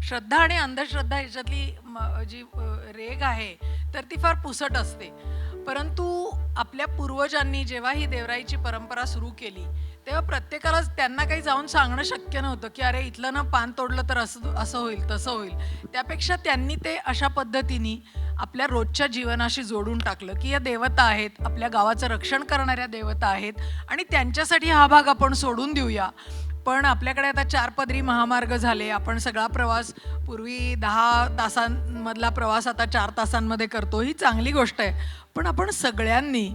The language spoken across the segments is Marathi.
श्रद्धा आणि अंधश्रद्धा ह्याच्यातली जी रेघ आहे तर ती फार पुसट असते. परंतु आपल्या पूर्वजांनी जेव्हा ही देवराईची परंपरा सुरू केली, तेव्हा प्रत्येकालाच त्यांना काही जाऊन सांगणं शक्य नव्हतं, की "अरे, इथलं ना पान तोडलं तर असं असं होईल, तसं होईल." त्यापेक्षा त्यांनी ते अशा पद्धतीने आपल्या रोजच्या जीवनाशी जोडून टाकलं, की या देवता आहेत, आपल्या गावाचं रक्षण करणाऱ्या देवता आहेत आणि त्यांच्यासाठी हा भाग आपण सोडून देऊया. पण आपल्याकडे आता 4 पदरी महामार्ग झाले. आपण सगळा प्रवास पूर्वी 10 तासांमधला प्रवास आता 4 तासांमध्ये करतो. ही चांगली गोष्ट आहे. पण आपण सगळ्यांनी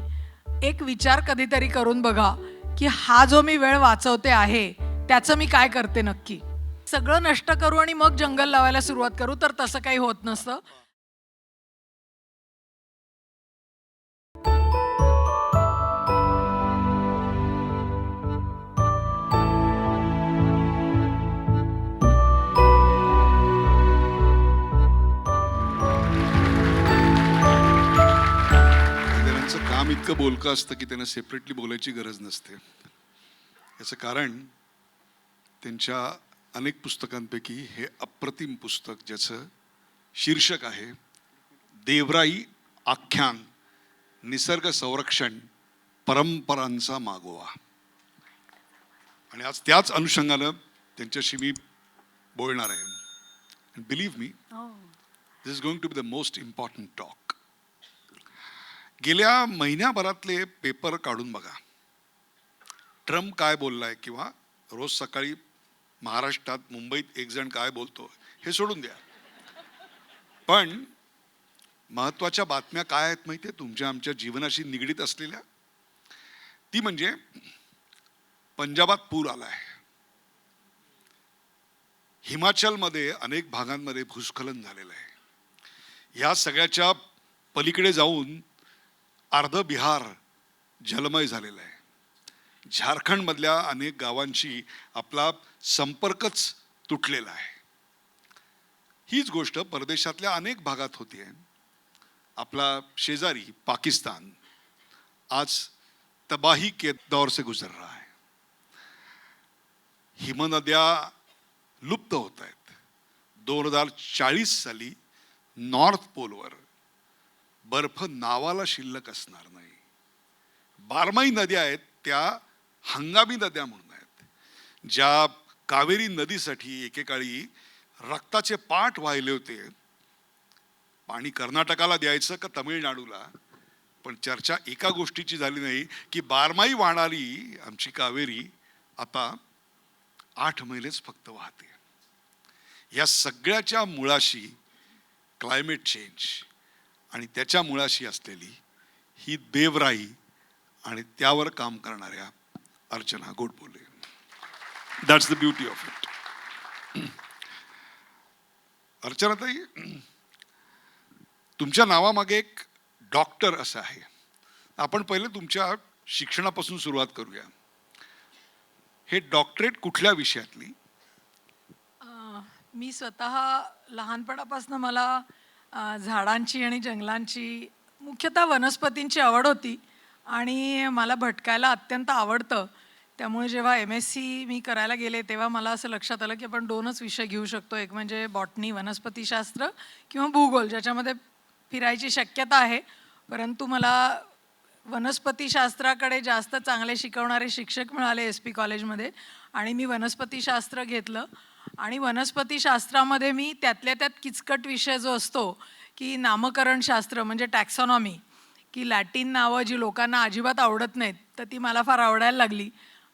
एक विचार कधीतरी करून बघा, की हा जो मी वेळ वाचवते आहे, त्याचं मी काय करते नक्की? सगळं नष्ट करू आणि मग जंगल लावायला सुरुवात करू, तर तसं काही होत नसतं. काही जणांचं काम इतकं बोलकं असतं की त्यांना सेपरेटली बोलायची गरज नसते. याचं कारण त्यांच्या अनेक पुस्तकांपैकी हे अप्रतिम पुस्तक ज्याचं शीर्षक आहे देवराई आख्यान, निसर्ग संरक्षण, परंपरांचा मागोवा. आणि आज त्याच अनुषंगानं त्यांच्याशी मी बोलणार आहे. Believe me, this is going to be the most important talk. गेल्या महिन्याभरातले पेपर काढून बघा. ट्रम्प काय बोललाय किंवा रोज सकाळी महाराष्ट्रात मुंबईत एक जण काय बोलतो हे सोडून द्या. पण महत्वाच्या बातम्या काय आहेत माहिती आहे तुमच्या आमच्या जीवनाशी निगडीत असलेल्या? ती म्हणजे पंजाबात पूर आलाय, हिमाचलमध्ये अनेक भागांमध्ये भूस्खलन झालेलं आहे. ह्या सगळ्याच्या पलीकडे जाऊन अर्ध बिहार जलमय झालेलं आहे. झारखंडमधल्या अनेक गावांशी आपला संपर्कच तुटलेला आहे. हीच गोष्ट परदेशातल्या अनेक भागात होतीये. आपला शेजारी पाकिस्तान आज तबाही के दौर से गुजर रहा है. हिमनद्या लुप्त होत आहेत. 2040 साली नॉर्थ पोलवर बर्फ नावाला शिल्लक असणार नाही. 12 नद्या आहेत त्या हंगामी नद्या म्हणून आहेत. ज्या कावेरी नदीसाठी एकेकाळी रक्ताचे पाट वाहिले होते, पाणी कर्नाटकाला द्यायचं का तमिळनाडूला, पण चर्चा एका गोष्टीची झाली नाही की 12 वाहणारी आमची कावेरी आता 8 मैलेच फक्त वाहते. या सगळ्याच्या मुळाशी क्लायमेट चेंज आणि त्याच्या मुळाशी असलेली ही देवराई आणि त्यावर काम करणाऱ्या Archana Godbole. That's the beauty of it. अर्चनाताई, तुमच्या नावामागे एक डॉक्टर असं आहे. आपण पहिले तुमच्या शिक्षणापासून सुरुवात करूया. हे डॉक्टरेट कुठल्या विषयातली? मी स्वतः लहानपणापासून मला झाडांची आणि जंगलांची, मुख्यतः वनस्पतींची आवड होती आणि मला भटकायला अत्यंत आवडतं. त्यामुळे जेव्हा MSc मी करायला गेले तेव्हा मला असं लक्षात आलं की आपण 2च विषय घेऊ शकतो. एक म्हणजे बॉटनी वनस्पतीशास्त्र किंवा भूगोल, ज्याच्यामध्ये फिरायची शक्यता आहे. परंतु मला वनस्पतीशास्त्राकडे जास्त चांगले शिकवणारे शिक्षक मिळाले SP कॉलेजमध्ये आणि मी वनस्पतीशास्त्र घेतलं. आणि वनस्पतीशास्त्रामध्ये मी त्यातल्या त्यात किचकट विषय जो असतो की नामकरणशास्त्र म्हणजे टॅक्सॉनॉमी, की लॅटिन नावं जी लोकांना अजिबात आवडत नाहीत, तर ती मला फार आवडायला लागली.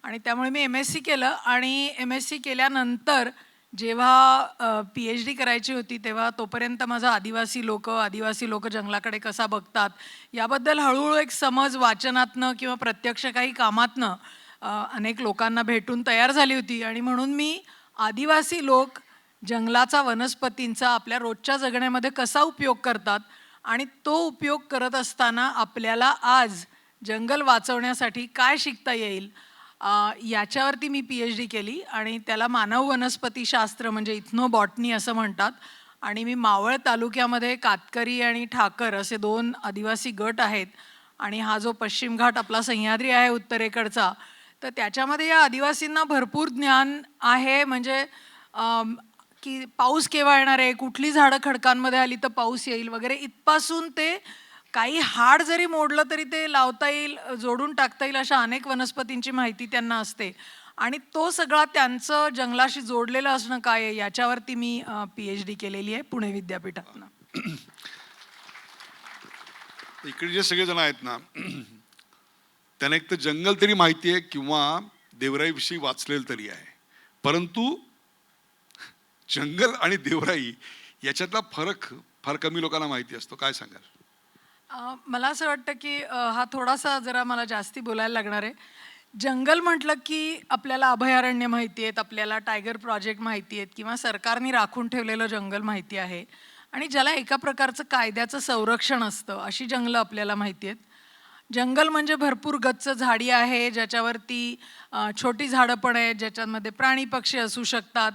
आणि त्यामुळे मी MSc केलं आणि MSc केल्यानंतर जेव्हा PhD करायची होती तेव्हा तोपर्यंत माझा आदिवासी लोक जंगलाकडे कसा बघतात याबद्दल हळूहळू एक समज वाचनातनं किंवा प्रत्यक्ष काही कामातनं अनेक लोकांना भेटून तयार झाली होती. आणि म्हणून मी आदिवासी लोक जंगलाचा, वनस्पतींचा आपल्या रोजच्या जगण्यामध्ये कसा उपयोग करतात आणि तो उपयोग करत असताना आपल्याला आज जंगल वाचवण्यासाठी काय शिकता येईल, याच्यावरती मी PhD केली आणि त्याला मानव वनस्पतीशास्त्र म्हणजे इथनोबॉटनी असं म्हणतात. आणि मी मावळ तालुक्यामध्ये कातकरी आणि ठाकर असे 2 आदिवासी गट आहेत. आणि हा जो पश्चिम घाट आपला सह्याद्री आहे उत्तरेकडचा, तर त्याच्यामध्ये या आदिवासींना भरपूर ज्ञान आहे. म्हणजे की पाऊस केव्हा येणार आहे, कुठली झाडं खडकांमध्ये आली तर पाऊस येईल वगैरे, इथपासून ते काही हाड जरी मोडलं तरी ते लावता येईल, जोडून टाकता येईल, अशा अनेक वनस्पतींची माहिती त्यांना असते. आणि तो सगळा त्यांचं जंगलाशी जोडलेलं असणं काय आहे याच्यावरती मी PhD केलेली आहे पुणे विद्यापीठातनं. इकडे जे सगळेजण आहेत ना, त्यांना एक तर जंगल तरी माहिती आहे किंवा देवराईविषयी वाचलेलं तरी आहे, परंतु जंगल आणि देवराई याच्यातला फरक फार कमी लोकांना माहिती असतो. काय सांगाल? मला असं वाटतं की हा थोडासा जरा मला जास्ती बोलायला लागणार आहे. जंगल म्हटलं की आपल्याला अभयारण्य माहिती आहेत, आपल्याला टायगर प्रोजेक्ट माहिती आहेत किंवा सरकारने राखून ठेवलेलं जंगल माहिती आहे आणि ज्याला एका प्रकारचं कायद्याचं संरक्षण असतं, अशी जंगलं आपल्याला माहिती आहेत. जंगल म्हणजे भरपूर गच्च झाडी आहे, ज्याच्यावरती छोटी झाडं पण आहेत, ज्याच्यामध्ये प्राणी पक्षी असू शकतात.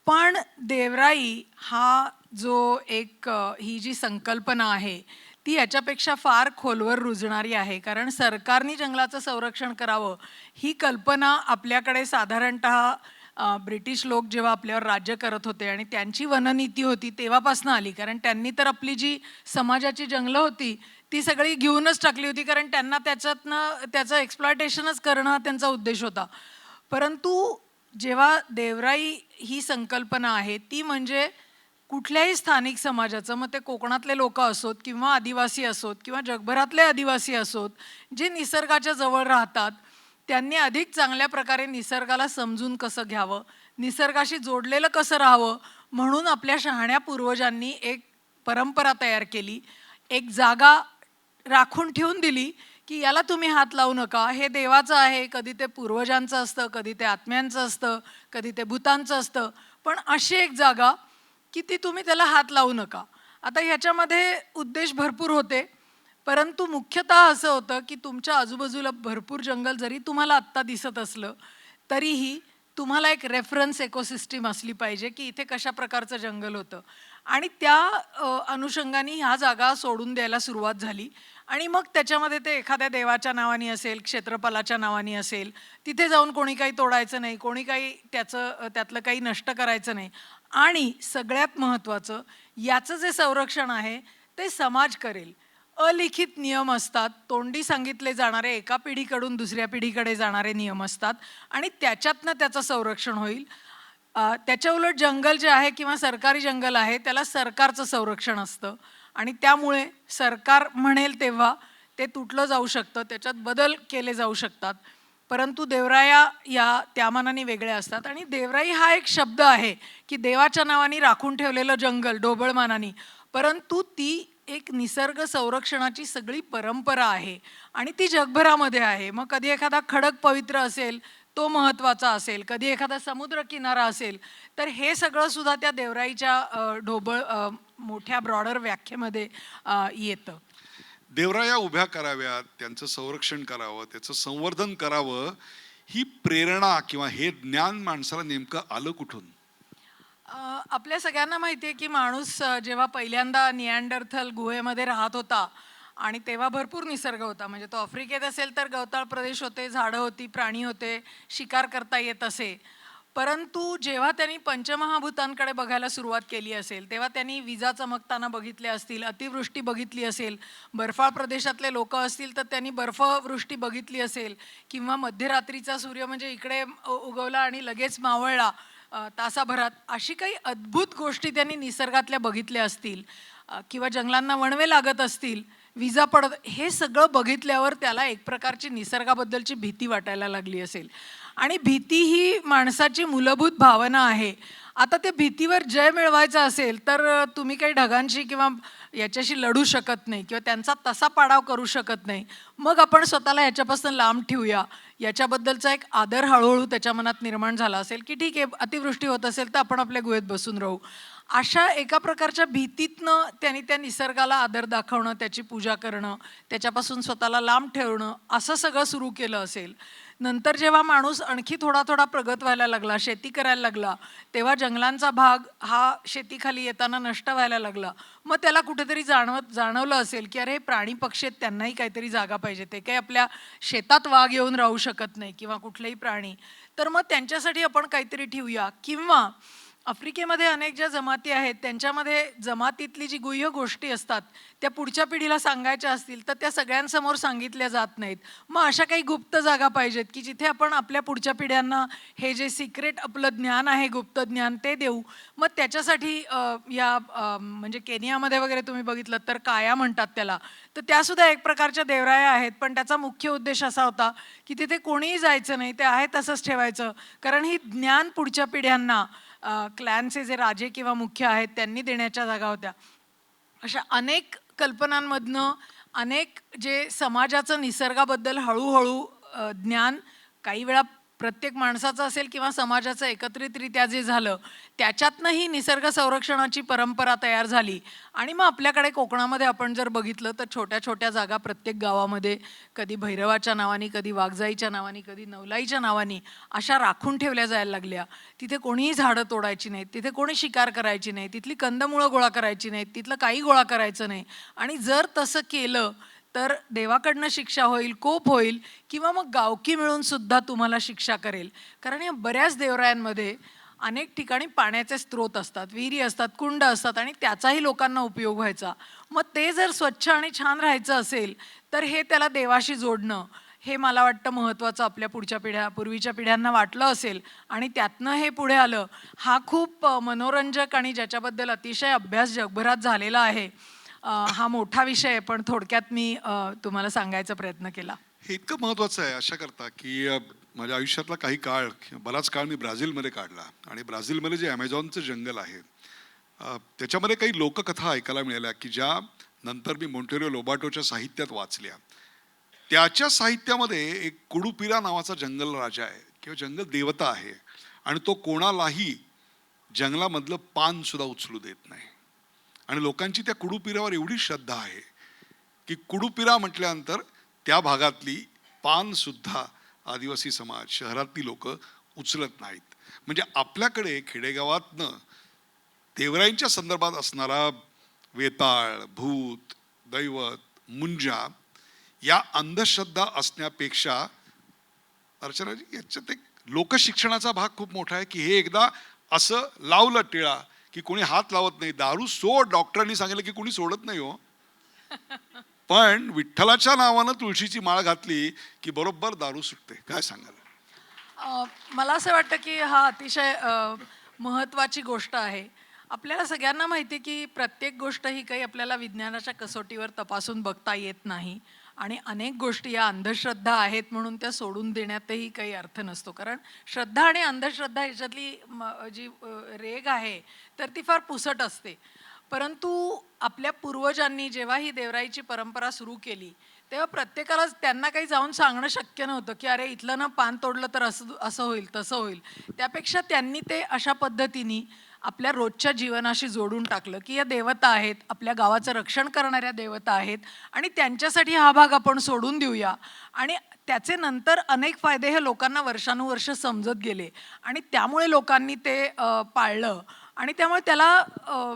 पण देवराई हा जो एक ही जी संकल्पना आहे ती याच्यापेक्षा फार खोलवर रुजणारी आहे. कारण सरकारने जंगलाचं संरक्षण करावं ही कल्पना आपल्याकडे साधारणतः ब्रिटिश लोक जेव्हा आपल्यावर राज्य करत होते आणि त्यांची वननीती होती तेव्हापासून आली. कारण त्यांनी तर आपली जी समाजाची जंगलं होती ती सगळी घेऊनच टाकली होती, कारण त्यांना त्याच्यातनं त्याचं एक्सप्लॉयटेशनच करणं हा त्यांचा उद्देश होता. परंतु जेव्हा देवराई ही संकल्पना आहे ती म्हणजे कुठल्याही स्थानिक समाजाचं, मग ते कोकणातले लोक असोत किंवा आदिवासी असोत किंवा जगभरातले आदिवासी असोत, जे निसर्गाच्या जवळ राहतात, त्यांनी अधिक चांगल्या प्रकारे निसर्गाला समजून कसं घ्यावं, निसर्गाशी जोडलेलं कसं राहावं, म्हणून आपल्या शहाण्या पूर्वजांनी एक परंपरा तयार केली, एक जागा राखून ठेवून दिली की याला तुम्ही हात लावू नका, हे देवाचं आहे. कधी ते पूर्वजांचं असतं, कधी ते आत्म्यांचं असतं, कधी ते भूतांचं असतं, पण अशी एक जागा की ती तुम्ही त्याला हात लावू नका. आता ह्याच्यामध्ये उद्देश भरपूर होते, परंतु मुख्यतः असं होतं की तुमच्या आजूबाजूला भरपूर जंगल जरी तुम्हाला आत्ता दिसत असलं तरीही तुम्हाला एक रेफरन्स इकोसिस्टीम असली पाहिजे की इथे कशा प्रकारचं जंगल होतं. आणि त्या अनुषंगाने ह्या जागा सोडून द्यायला सुरुवात झाली. आणि मग त्याच्यामध्ये ते एखाद्या देवाच्या नावाने असेल, क्षेत्रपालाच्या नावाने असेल, तिथे जाऊन कोणी काही तोडायचं नाही, कोणी काही त्यातलं काही नष्ट करायचं नाही. आणि सगळ्यात महत्त्वाचं, याचं जे संरक्षण आहे ते समाज करेल. अलिखित नियम असतात, तोंडी सांगितले जाणारे, एका पिढीकडून दुसऱ्या पिढीकडे जाणारे नियम असतात आणि त्याच्यातनं त्याचं संरक्षण होईल. त्याच्या उलट जंगल जे आहे किंवा सरकारी जंगल आहे त्याला सरकारचं संरक्षण असतं आणि त्यामुळे सरकार म्हणेल तेव्हा ते तुटलं जाऊ शकतं, त्याच्यात बदल केले जाऊ शकतात. परंतु देवराया या त्या मानाने वेगळ्या असतात. आणि देवराई हा एक शब्द आहे की देवाच्या नावाने राखून ठेवलेलं जंगल ढोबळमानाने, परंतु ती एक निसर्ग संरक्षणाची सगळी परंपरा आहे आणि ती जगभरामध्ये आहे. मग कधी एखादा खडक पवित्र असेल तो महत्त्वाचा असेल, कधी एखादा समुद्र किनारा असेल, तर हे सगळं सुद्धा त्या देवराईच्या मोठ्या ब्रॉडर व्याख्येमध्ये येतं. देवराया उभ्या कराव्यात, त्यांचं संरक्षण करावं, त्याचं संवर्धन करावं, ही प्रेरणा किंवा हे ज्ञान माणसाला नेमकं आलं कुठून? आपल्या सगळ्यांना माहिती आहे की माणूस जेव्हा पहिल्यांदा निअँडरथल गुहेमध्ये राहत होता आणि तेव्हा भरपूर निसर्ग होता. म्हणजे तो आफ्रिकेत असेल तर गवताळ प्रदेश होते, झाडं होती, प्राणी होते, शिकार करता येत असे. परंतु जेव्हा त्यांनी पंचमहाभूतांकडे बघायला सुरुवात केली असेल तेव्हा त्यांनी विजा चमकताना बघितले असतील, अतिवृष्टी बघितली असेल, बर्फाळ प्रदेशातले लोक असतील तर त्यांनी बर्फवृष्टी बघितली असेल, किंवा मध्यरात्रीचा सूर्य म्हणजे इकडे उगवला आणि लगेच मावळला तासाभरात, अशी काही अद्भुत गोष्टी त्यांनी निसर्गातल्या बघितल्या असतील, किंवा जंगलांना वणवे लागत असतील, विजा पडत, हे सगळं बघितल्यावर त्याला एक प्रकारची निसर्गाबद्दलची भीती वाटायला लागली असेल. आणि भीती ही माणसाची मूलभूत भावना आहे. आता त्या भीतीवर जय मिळवायचा असेल तर तुम्ही काही ढगांशी किंवा याच्याशी लढू शकत नाही किंवा त्यांचा तसा पाडाव करू शकत नाही. मग आपण स्वतःला ह्याच्यापासून लांब ठेवूया, याच्याबद्दलचा एक आदर हळूहळू त्याच्या मनात निर्माण झाला असेल की ठीक आहे, अतिवृष्टी होत असेल तर आपण आपल्या गुहेत बसून राहू. अशा एका प्रकारच्या भीतीतनं त्यांनी त्या निसर्गाला आदर दाखवणं, त्याची पूजा करणं, त्याच्यापासून स्वतःला लांब ठेवणं, असं सगळं सुरू केलं असेल. नंतर जेव्हा माणूस आणखी थोडा थोडा प्रगत व्हायला लागला, शेती करायला लागला, तेव्हा जंगलांचा भाग हा शेतीखाली येताना नष्ट व्हायला लागला. मग त्याला कुठेतरी जाणवलं असेल की अरे, प्राणी पक्षी आहेत, त्यांनाही काहीतरी जागा पाहिजे, ते काही आपल्या शेतात वाघ येऊन राहू शकत नाही किंवा कुठलेही प्राणी, तर मग त्यांच्यासाठी आपण काहीतरी ठेवूया. किंवा आफ्रिकेमध्ये अनेक ज्या जमाती आहेत त्यांच्यामध्ये जमातीतली जी गुह्य गोष्टी असतात त्या पुढच्या पिढीला सांगायच्या असतील तर त्या सगळ्यांसमोर सांगितल्या जात नाहीत. मग अशा काही गुप्त जागा पाहिजेत की जिथे आपण आपल्या पुढच्या पिढ्यांना हे जे सिक्रेट आपलं ज्ञान आहे, गुप्त ज्ञान, ते देऊ. मग त्याच्यासाठी म्हणजे केनियामध्ये वगैरे तुम्ही बघितलं तर काया म्हणतात त्याला, तर त्यासुद्धा एक प्रकारच्या देवराया आहेत. पण त्याचा मुख्य उद्देश असा होता की तिथे कोणीही जायचं नाही, ते आहे तसंच ठेवायचं. कारण ही ज्ञान पुढच्या पिढ्यांना क्लॅनचे जे राजे किंवा मुख्य आहेत त्यांनी देण्याच्या जागा होत्या. अशा अनेक कल्पनांमधनं अनेक जे समाजाचं निसर्गाबद्दल हळूहळू ज्ञान काही वेळा प्रत्येक माणसाचं असेल किंवा समाजाचं एकत्रितरित्या जे झालं त्याच्यातनं ही निसर्ग संरक्षणाची परंपरा तयार झाली. आणि मग आपल्याकडे कोकणामध्ये आपण जर बघितलं तर छोट्या छोट्या जागा प्रत्येक गावामध्ये कधी भैरवाच्या नावानी, कधी वाघजाईच्या नावानी, कधी नवलाईच्या नावानी अशा राखून ठेवल्या जायला लागल्या. तिथे कोणीही झाडं तोडायची नाहीत, तिथे कोणी शिकार करायची नाही, तिथली कंदमुळं गोळा करायची नाहीत, तिथलं काही गोळा करायचं नाही. आणि जर तसं केलं तर देवाकडनं शिक्षा होईल, कोप होईल किंवा मग गावकी मिळून सुद्धा तुम्हाला शिक्षा करेल. कारण या बऱ्याच देवरायांमध्ये अनेक ठिकाणी पाण्याचे स्रोत असतात, विहिरी असतात, कुंड असतात आणि त्याचाही लोकांना उपयोग व्हायचा. मग ते जर स्वच्छ आणि छान राहायचं असेल तर हे त्याला देवाशी जोडणं हे मला वाटतं महत्त्वाचं आपल्या पूर्वीच्या पिढ्यांना वाटलं असेल आणि त्यातनं हे पुढे आलं. हा खूप मनोरंजक आणि ज्याच्याबद्दल अतिशय अभ्यास जगभरात झालेला आहे. हा मोठा विषय आहे पण थोडक्यात मी तुम्हाला सांगायचा प्रयत्न केला. हे इतकं महत्त्वाचं आहे अशा करता की माझ्या आयुष्यातला काही काळ, बराच काळ मी ब्राझीलमध्ये काढला. आणि ब्राझीलमध्ये जे ॲमेझॉनचं जंगल आहे त्याच्यामध्ये काही लोककथा ऐकायला मिळाल्या की ज्या नंतर मी मोंटेरो लोबाटोच्या साहित्यात वाचल्या. त्याच्या साहित्यामध्ये एक कुडुपिरा नावाचा जंगल राजा आहे किंवा जंगल देवता आहे आणि तो कोणालाही जंगलामधलं पान सुद्धा उचलू देत नाही. आणि लोकांची त्या कुडुपिरावर एवढी श्रद्धा आहे की कुडुपिरा म्हटल्यानंतर त्या भागातली पान सुद्धा आदिवासी समाज, शहरातली लोक उचलत नाहीत. म्हणजे आपल्याकडे खेडेगावातनं देवराईंच्या संदर्भात असणारा वेताळ, भूत, दैवत, मुंजा या अंधश्रद्धा असण्यापेक्षा अर्चनाजी याच्यात एक लोकशिक्षणाचा भाग खूप मोठा आहे की हे एकदा असं लावलं टिळा की कोणी हात लावत नाही. दारू सोड, डॉक्टरांनी सांगितलं की कोणी सोडत नाही हो. पण विठ्ठलाच्या नावानं तुळशीची माळ घातली की बरोबर दारू सुटते. काय सांगाल? मला असं वाटतं की हा अतिशय महत्त्वाची गोष्ट आहे. आपल्याला सगळ्यांना माहिती आहे की प्रत्येक गोष्ट ही काही आपल्याला विज्ञानाच्या कसोटीवर तपासून बघता येत नाही आणि अनेक गोष्टी या अंधश्रद्धा आहेत म्हणून त्या सोडून देण्यातही काही अर्थ नसतो. कारण श्रद्धा आणि अंधश्रद्धा ह्याच्यातली जी रेघ आहे तर ती फार पुसट असते. परंतु आपल्या पूर्वजांनी जेव्हा ही देवराईची परंपरा सुरू केली तेव्हा प्रत्येकालाच त्यांना काही जाऊन सांगणं शक्य नव्हतं की अरे इथलं ना पान तोडलं तर असं असं होईल, तसं होईल. त्यापेक्षा त्यांनी ते अशा पद्धतीने आपल्या रोजच्या जीवनाशी जोडून टाकलं की या देवता आहेत, आपल्या गावाचं रक्षण करणाऱ्या देवता आहेत आणि त्यांच्यासाठी हा भाग आपण सोडून देऊया. आणि त्याचे नंतर अनेक फायदे हे लोकांना वर्षानुवर्ष समजत गेले आणि त्यामुळे लोकांनी ते पाळलं आणि त्यामुळे त्याला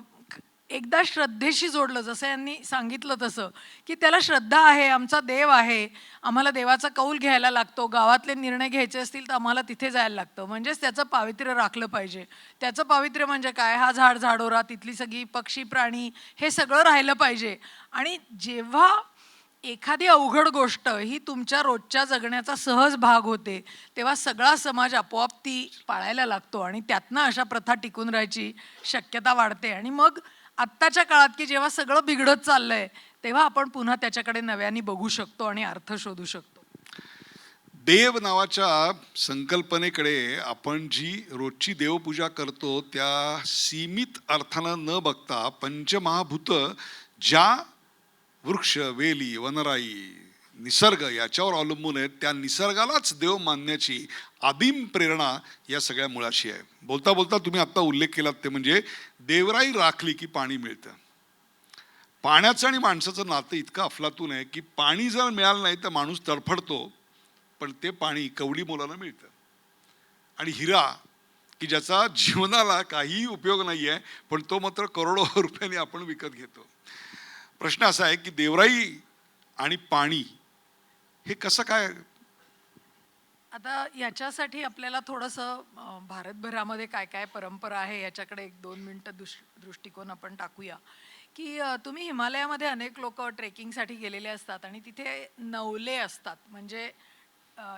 एकदा श्रद्धेशी जोडलं. जसं यांनी सांगितलं तसं की त्याला श्रद्धा आहे, आमचा देव आहे, आम्हाला देवाचा कौल घ्यायला लागतो, गावातले निर्णय घ्यायचे असतील तर आम्हाला तिथे जायला लागतं. म्हणजेच त्याचं पावित्र्य राखलं पाहिजे. त्याचं पावित्र्य म्हणजे काय? हा झाडोरा, तिथली सगळी पक्षी प्राणी हे सगळं राहिलं पाहिजे. आणि जेव्हा एखादी अवघड गोष्ट ही तुमच्या रोजच्या जगण्याचा सहज भाग होते तेव्हा सगळा समाज आपोआप ती पाळायला लागतो आणि त्यातनं अशा प्रथा टिकून राहायची शक्यता वाढते. आणि मग आत्ताच्या काळात की जेव्हा सगळं बिघडत चाललंय तेव्हा आपण पुन्हा त्याच्याकडे नव्याने बघू शकतो आणि अर्थ शोधू शकतो. देव नावाच्या संकल्पनेकडे आपण जी रोजची देवपूजा करतो त्या सीमित अर्थानं न बघता पंचमहाभूत ज्या वृक्ष, वेली, वनराई, निसर्ग याच्यावर अवलंबून आहेत त्या निसर्गालाच देव मानण्याची आदिम प्रेरणा या सगळ्या मुळाशी आहे. बोलता बोलता तुम्ही आत्ता उल्लेख केलात ते म्हणजे देवराई राखली की पाणी मिळतं. पाण्याचं आणि माणसाचं नातं इतकं अफलातून आहे की पाणी जर मिळालं नाही तर माणूस तडफडतो, पण ते पाणी कवडी मोलानं मिळतं. आणि हिरा की ज्याचा जीवनाला काहीही उपयोग नाही आहे पण तो मात्र करोडो रुपयांनी आपण विकत घेतो. प्रश्न असा आहे की देवराई आणि पाणी हे कसं काय आता याच्यासाठी आपल्याला थोडंसं भारतभरामध्ये काय काय परंपरा आहे याच्याकडे 1-2 मिनटं दृष्टिकोन आपण टाकूया. की तुम्ही हिमालयामध्ये अनेक लोक ट्रेकिंगसाठी गेलेले असतात आणि तिथे नवले असतात. म्हणजे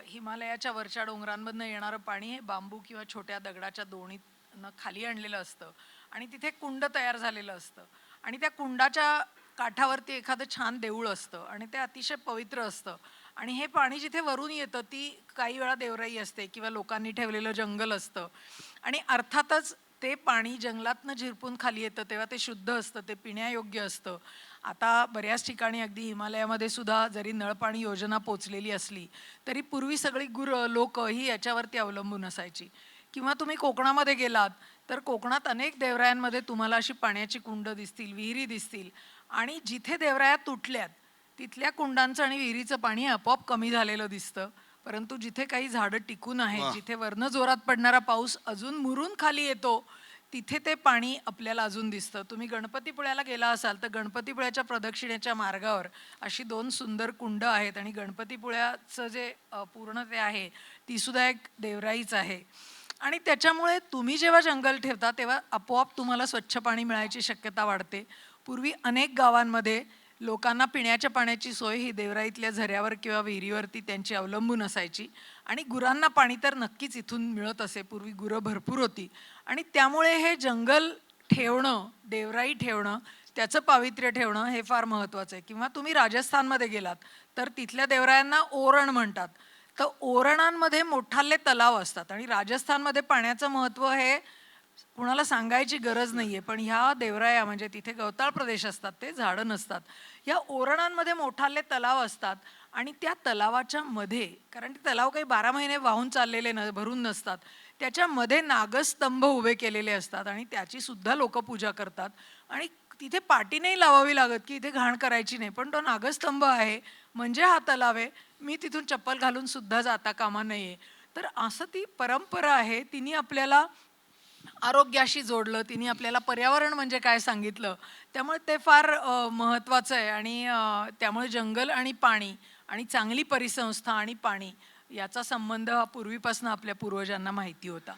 हिमालयाच्या वरच्या डोंगरांमधनं येणारं पाणी हे बांबू किंवा छोट्या दगडाच्या दोणीतनं खाली आणलेलं असतं आणि तिथे कुंड तयार झालेलं असतं आणि त्या कुंडाच्या काठावरती एखादं छान देऊळ असतं आणि ते अतिशय पवित्र असतं. आणि हे पाणी जिथे वरून येतं ती काही वेळा देवराई असते किंवा लोकांनी ठेवलेलं जंगल असतं आणि अर्थातच ते पाणी जंगलातनं झिरपून खाली येतं तेव्हा ते शुद्ध असतं, ते पिण्यायोग्य असतं. आता बऱ्याच ठिकाणी अगदी हिमालयामध्ये सुद्धा जरी नळपाणी योजना पोचलेली असली तरी पूर्वी सगळी लोक ही याच्यावरती अवलंबून असायची. किंवा तुम्ही कोकणामध्ये गेलात तर कोकणात अनेक देवरायांमध्ये तुम्हाला अशी पाण्याची कुंड दिसतील, विहिरी दिसतील आणि जिथे देवराया तुटल्यात तिथल्या कुंडांचं आणि विहिरीचं पाणी आपोआप कमी झालेलं दिसतं. परंतु जिथे काही झाडं टिकून आहेत, वा. जिथे वरनं जोरात पडणारा पाऊस अजून मुरून खाली येतो, तिथे ते पाणी आपल्याला अजून दिसतं. तुम्ही गणपतीपुळ्याला गेला असाल तर गणपतीपुळ्याच्या प्रदक्षिणेच्या मार्गावर अशी 2 सुंदर कुंड आहेत आणि गणपतीपुळ्याचं जे पूर्ण ते आहे ती सुद्धा एक देवराईच आहे. आणि त्याच्यामुळे तुम्ही जेव्हा जंगल ठेवता तेव्हा आपोआप तुम्हाला स्वच्छ पाणी मिळायची शक्यता वाढते. पूर्वी अनेक गावांमध्ये लोकांना पिण्याच्या पाण्याची सोय ही देवराईतल्या झऱ्यावर किंवा विहिरीवरती त्यांची अवलंबून असायची आणि गुरांना पाणी तर नक्कीच इथून मिळत असे. पूर्वी गुरं भरपूर होती आणि त्यामुळे हे जंगल ठेवणं, देवराई ठेवणं, त्याचं पावित्र्य ठेवणं हे फार महत्त्वाचं आहे. किंवा तुम्ही राजस्थानमध्ये गेलात तर तिथल्या देवरायांना ओरण म्हणतात. तर ओरणांमध्ये मोठाले तलाव असतात आणि राजस्थानमध्ये पाण्याचं महत्त्व हे कुणाला सांगायची गरज नाहीये. पण ह्या देवराया म्हणजे तिथे गवताळ प्रदेश असतात, ते झाडं नसतात. या ओरणांमध्ये मोठाले तलाव असतात आणि त्या तलावाच्या मध्ये, कारण ते तलाव काही 12 महिने वाहून चाललेले भरून नसतात, त्याच्यामध्ये नागस्तंभ उभे केलेले असतात आणि त्याची सुद्धा लोक पूजा करतात. आणि तिथे पाटी नाही लावावी लागत की इथे घाण करायची नाही, पण तो नागस्तंभ आहे म्हणजे हा तलाव आहे, मी तिथून चप्पल घालून सुद्धा जाता कामा नये. तर असं ती परंपरा आहे. तिने आपल्याला आरोग्याशी जोडलं, तिने आपल्याला पर्यावरण म्हणजे काय सांगितलं. त्यामुळे ते फार महत्त्वाचं आहे आणि त्यामुळे जंगल आणि पाणी आणि चांगली परिसंस्था आणि पाणी याचा संबंध हा पूर्वीपासून आपल्या पूर्वजांना माहिती होता.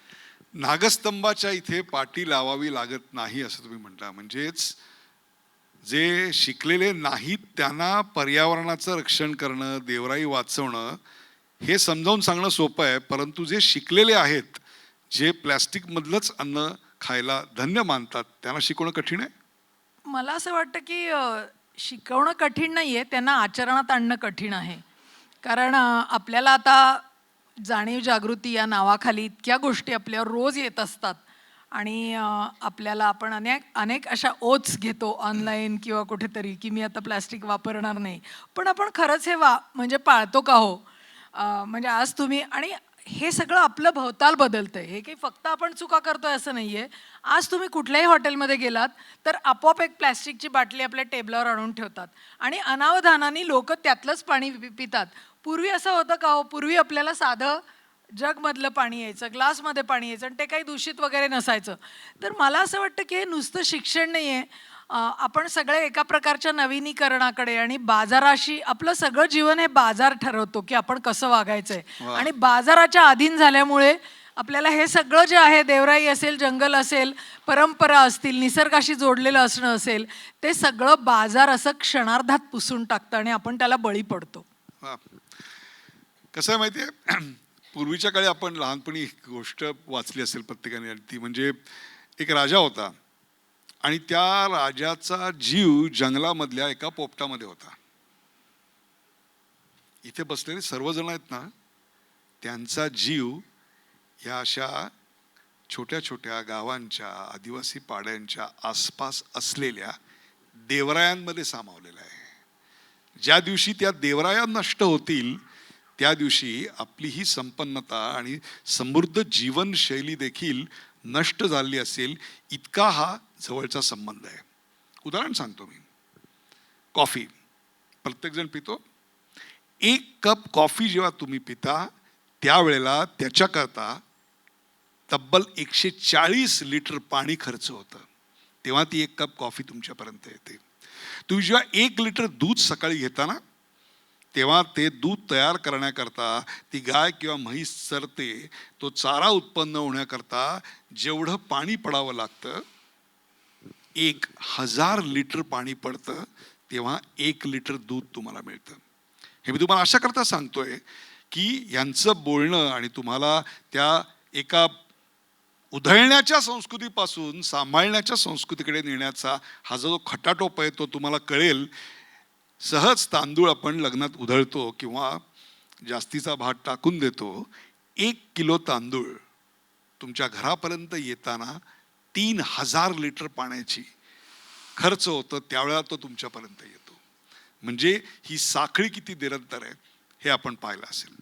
नागस्तंभाच्या इथे पाटी लावावी लागत नाही असं तुम्ही म्हणता. म्हणजेच जे शिकलेले नाहीत त्यांना पर्यावरणाचं रक्षण करणं, देवराई वाचवणं हे समजावून सांगणं सोपं आहे. परंतु जे शिकलेले आहेत, जे प्लॅस्टिकमधलंच अन्न खायला धन्य मानतात, त्यांना शिकवणं कठीण आहे. मला असं वाटतं की शिकवणं कठीण नाही आहे, त्यांना आचरणात आणणं कठीण आहे. कारण आपल्याला आता जाणीव जागृती या नावाखाली इतक्या गोष्टी आपल्यावर रोज येत असतात आणि आपल्याला आपण अनेक अनेक अशा ओथ्स घेतो ऑनलाईन किंवा कुठेतरी की मी आता प्लास्टिक वापरणार नाही. पण आपण खरंच हे म्हणजे पाळतो का हो? म्हणजे आज तुम्ही आणि हे सगळं आपलं भवताल बदलतंय. हे काही फक्त आपण चुका करतोय असं नाहीये. आज तुम्ही कुठल्याही हॉटेलमध्ये गेलात तर आपोआप एक प्लॅस्टिकची बाटली आपल्या टेबलावर आणून ठेवतात आणि अनावधानाने लोक त्यातलंच पाणी पितात. पूर्वी असं होतं का हो? पूर्वी आपल्याला साधं जगमधलं पाणी यायचं, ग्लासमध्ये पाणी यायचं आणि ते काही दूषित वगैरे नसायचं. तर मला असं वाटतं की हे नुसतं शिक्षण नाही आहे. आपण सगळे एका प्रकारच्या नवीनीकरणाकडे आणि बाजाराशी आपलं सगळं जीवन हे बाजार ठरवतो की आपण कसं वागायचंय वा. आणि बाजाराच्या अधीन झाल्यामुळे आपल्याला हे सगळं जे आहे देवराई असेल, जंगल असेल, परंपरा असतील, निसर्गाशी जोडलेलं असणं असेल, ते सगळं बाजार असं क्षणार्धात पुसून टाकतं आणि आपण त्याला बळी पडतो. वा. कसं आहे माहिती आहे, पूर्वीच्या काळी आपण लहानपणी एक गोष्ट वाचली असेल प्रत्येकाने, आणि ती म्हणजे एक राजा होता आणि त्या राजाचा जीव जंगलामधल्या एका पोपटामध्ये होता. इथे बसलेले सर्वजण आहेत ना, त्यांचा जीव या अशा छोट्या छोट्या गावांच्या, आदिवासी पाड्यांच्या आसपास असलेल्या देवरायांमध्ये सामावलेला आहे. ज्या दिवशी त्या देवराया नष्ट होतील त्या दिवशी आपली ही संपन्नता आणि समृद्ध जीवनशैली देखील नष्ट झाली असेल, इतका हा जवळचा संबंध आहे. उदाहरण सांगतो मी. कॉफी प्रत्येकजण पितो. 1 कप कॉफी जेव्हा तुम्ही पिता त्यावेळेला त्याच्याकरता तब्बल 140 लिटर पाणी खर्च होतं. तेव्हा ती 1 कप कॉफी तुमच्यापर्यंत येते. तुम्ही जेव्हा 1 लिटर दूध सकाळी घेता ना, तेव्हा ते दूध तयार करण्याकरता ती गाय किंवा म्हैस चरते, तो चारा उत्पन्न होण्याकरता जेवढं पाणी पडावं लागतं, 1000 लिटर पाणी पडतं, तेव्हा 1 लिटर दूध तुम्हाला मिळतं. हे मी तुम्हाला अशा करता सांगतोय की यांचं बोलणं आणि तुम्हाला त्या एका उधळण्याच्या संस्कृतीपासून सांभाळण्याच्या संस्कृतीकडे नेण्याचा हा जो खटाटोप आहे तो तुम्हाला कळेल. सहज तांदूळ आपण लग्नात उधळतो किंवा जास्तीचा भात टाकून देतो. 1 किलो तांदूळ तुमच्या घरापर्यंत येताना 3000 लिटर पाण्याची खर्च होतं, त्यावेळेला तो तुमच्यापर्यंत येतो. म्हणजे ही साखळी किती निरंतर आहे हे आपण पाहिलं असेल.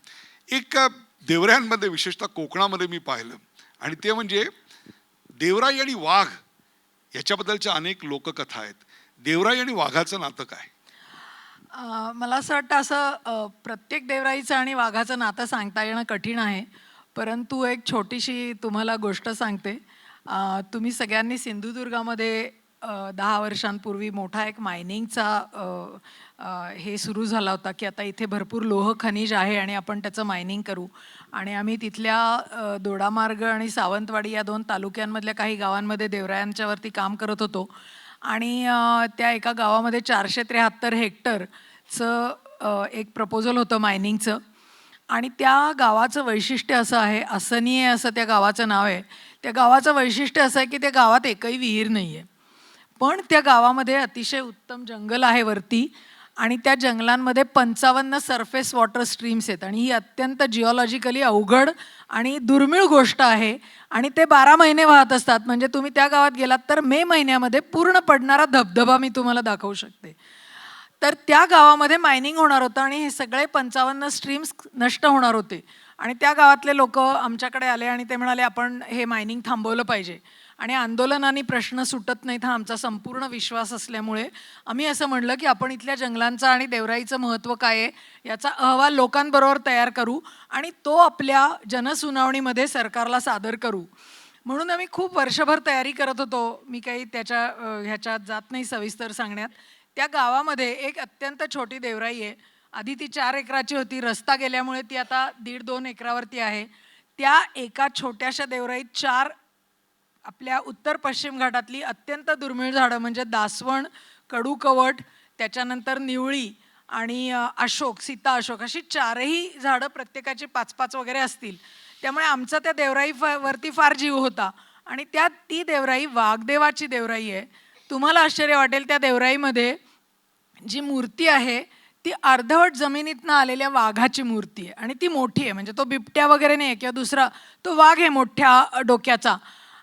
एक देवऱ्यांमध्ये विशेषतः कोकणामध्ये मी पाहिलं, आणि ते म्हणजे देवराई आणि वाघ याच्याबद्दलच्या अनेक लोककथा आहेत. देवराई आणि वाघाचं नातं काय? मला असं वाटतं असं प्रत्येक देवराईचं आणि वाघाचं नातं सांगता येणं कठीण आहे. परंतु एक छोटीशी तुम्हाला गोष्ट सांगते. तुम्ही सगळ्यांनी सिंधुदुर्गामध्ये 10 वर्षांपूर्वी मोठा एक मायनिंगचा हे सुरू झाला होता की आता इथे भरपूर लोह खनिज आहे आणि आपण त्याचं मायनिंग करू. आणि आम्ही तिथल्या दोडामार्ग आणि सावंतवाडी या 2 तालुक्यांमधल्या काही गावांमध्ये देवरायांच्यावरती काम करत होतो. आणि त्या एका गावामध्ये 473 हेक्टरचं एक प्रपोजल होतं मायनिंगचं. आणि त्या गावाचं वैशिष्ट्य असं आहे, असनीय असं त्या गावाचं नाव आहे. त्या गावाचं वैशिष्ट्य असं आहे की त्या गावात एकही विहीर नाही आहे, पण त्या गावामध्ये अतिशय उत्तम जंगल आहे वरती. आणि त्या जंगलांमध्ये 55 सरफेस वॉटर स्ट्रीम्स आहेत. आणि ही अत्यंत जिओलॉजिकली अवघड आणि दुर्मिळ गोष्ट आहे. आणि ते 12 महिने वाहत असतात. म्हणजे तुम्ही त्या गावात गेलात तर मे महिन्यामध्ये पूर्ण पडणारा धबधबा मी तुम्हाला दाखवू शकते. तर त्या गावामध्ये मायनिंग होणार होतं आणि हे सगळे 55 स्ट्रीम्स नष्ट होणार होते. आणि त्या गावातले लोक आमच्याकडे आले आणि ते म्हणाले आपण हे मायनिंग थांबवलं पाहिजे. आणि आंदोलनाने प्रश्न सुटत नाहीत हा आमचा संपूर्ण विश्वास असल्यामुळे आम्ही असं म्हणलं की आपण इथल्या जंगलांचं आणि देवराईचं महत्त्व काय आहे याचा अहवाल लोकांबरोबर तयार करू आणि तो आपल्या जनसुनावणीमध्ये सरकारला सादर करू. म्हणून आम्ही खूप वर्षभर तयारी करत होतो. मी काही ह्याच्यात जात नाही सविस्तर सांगण्यात. त्या गावामध्ये एक अत्यंत छोटी देवराई आहे. आधी ती 4 एकराची होती. रस्ता गेल्यामुळे ती आता 1.5-2 एकरावरती आहे. त्या एका छोट्याशा देवराईत 4 आपल्या उत्तर पश्चिम घाटातली अत्यंत दुर्मिळ झाडं म्हणजे दासवण, कडूकवट, त्याच्यानंतर निवळी आणि अशोक, सीता अशोक अशी 4ही झाडं प्रत्येकाची 5-5 वगैरे असतील. त्यामुळे आमचा त्या देवराई वरती फार जीव होता. आणि ती देवराई वाघदेवाची देवराई आहे. तुम्हाला आश्चर्य वाटेल, त्या देवराईमध्ये जी मूर्ती आहे ती अर्धवट जमिनीतनं आलेल्या वाघाची मूर्ती आहे. आणि ती मोठी आहे, म्हणजे तो बिबट्या वगैरे नाही किंवा दुसरा, तो वाघ आहे मोठ्या डोक्याचा.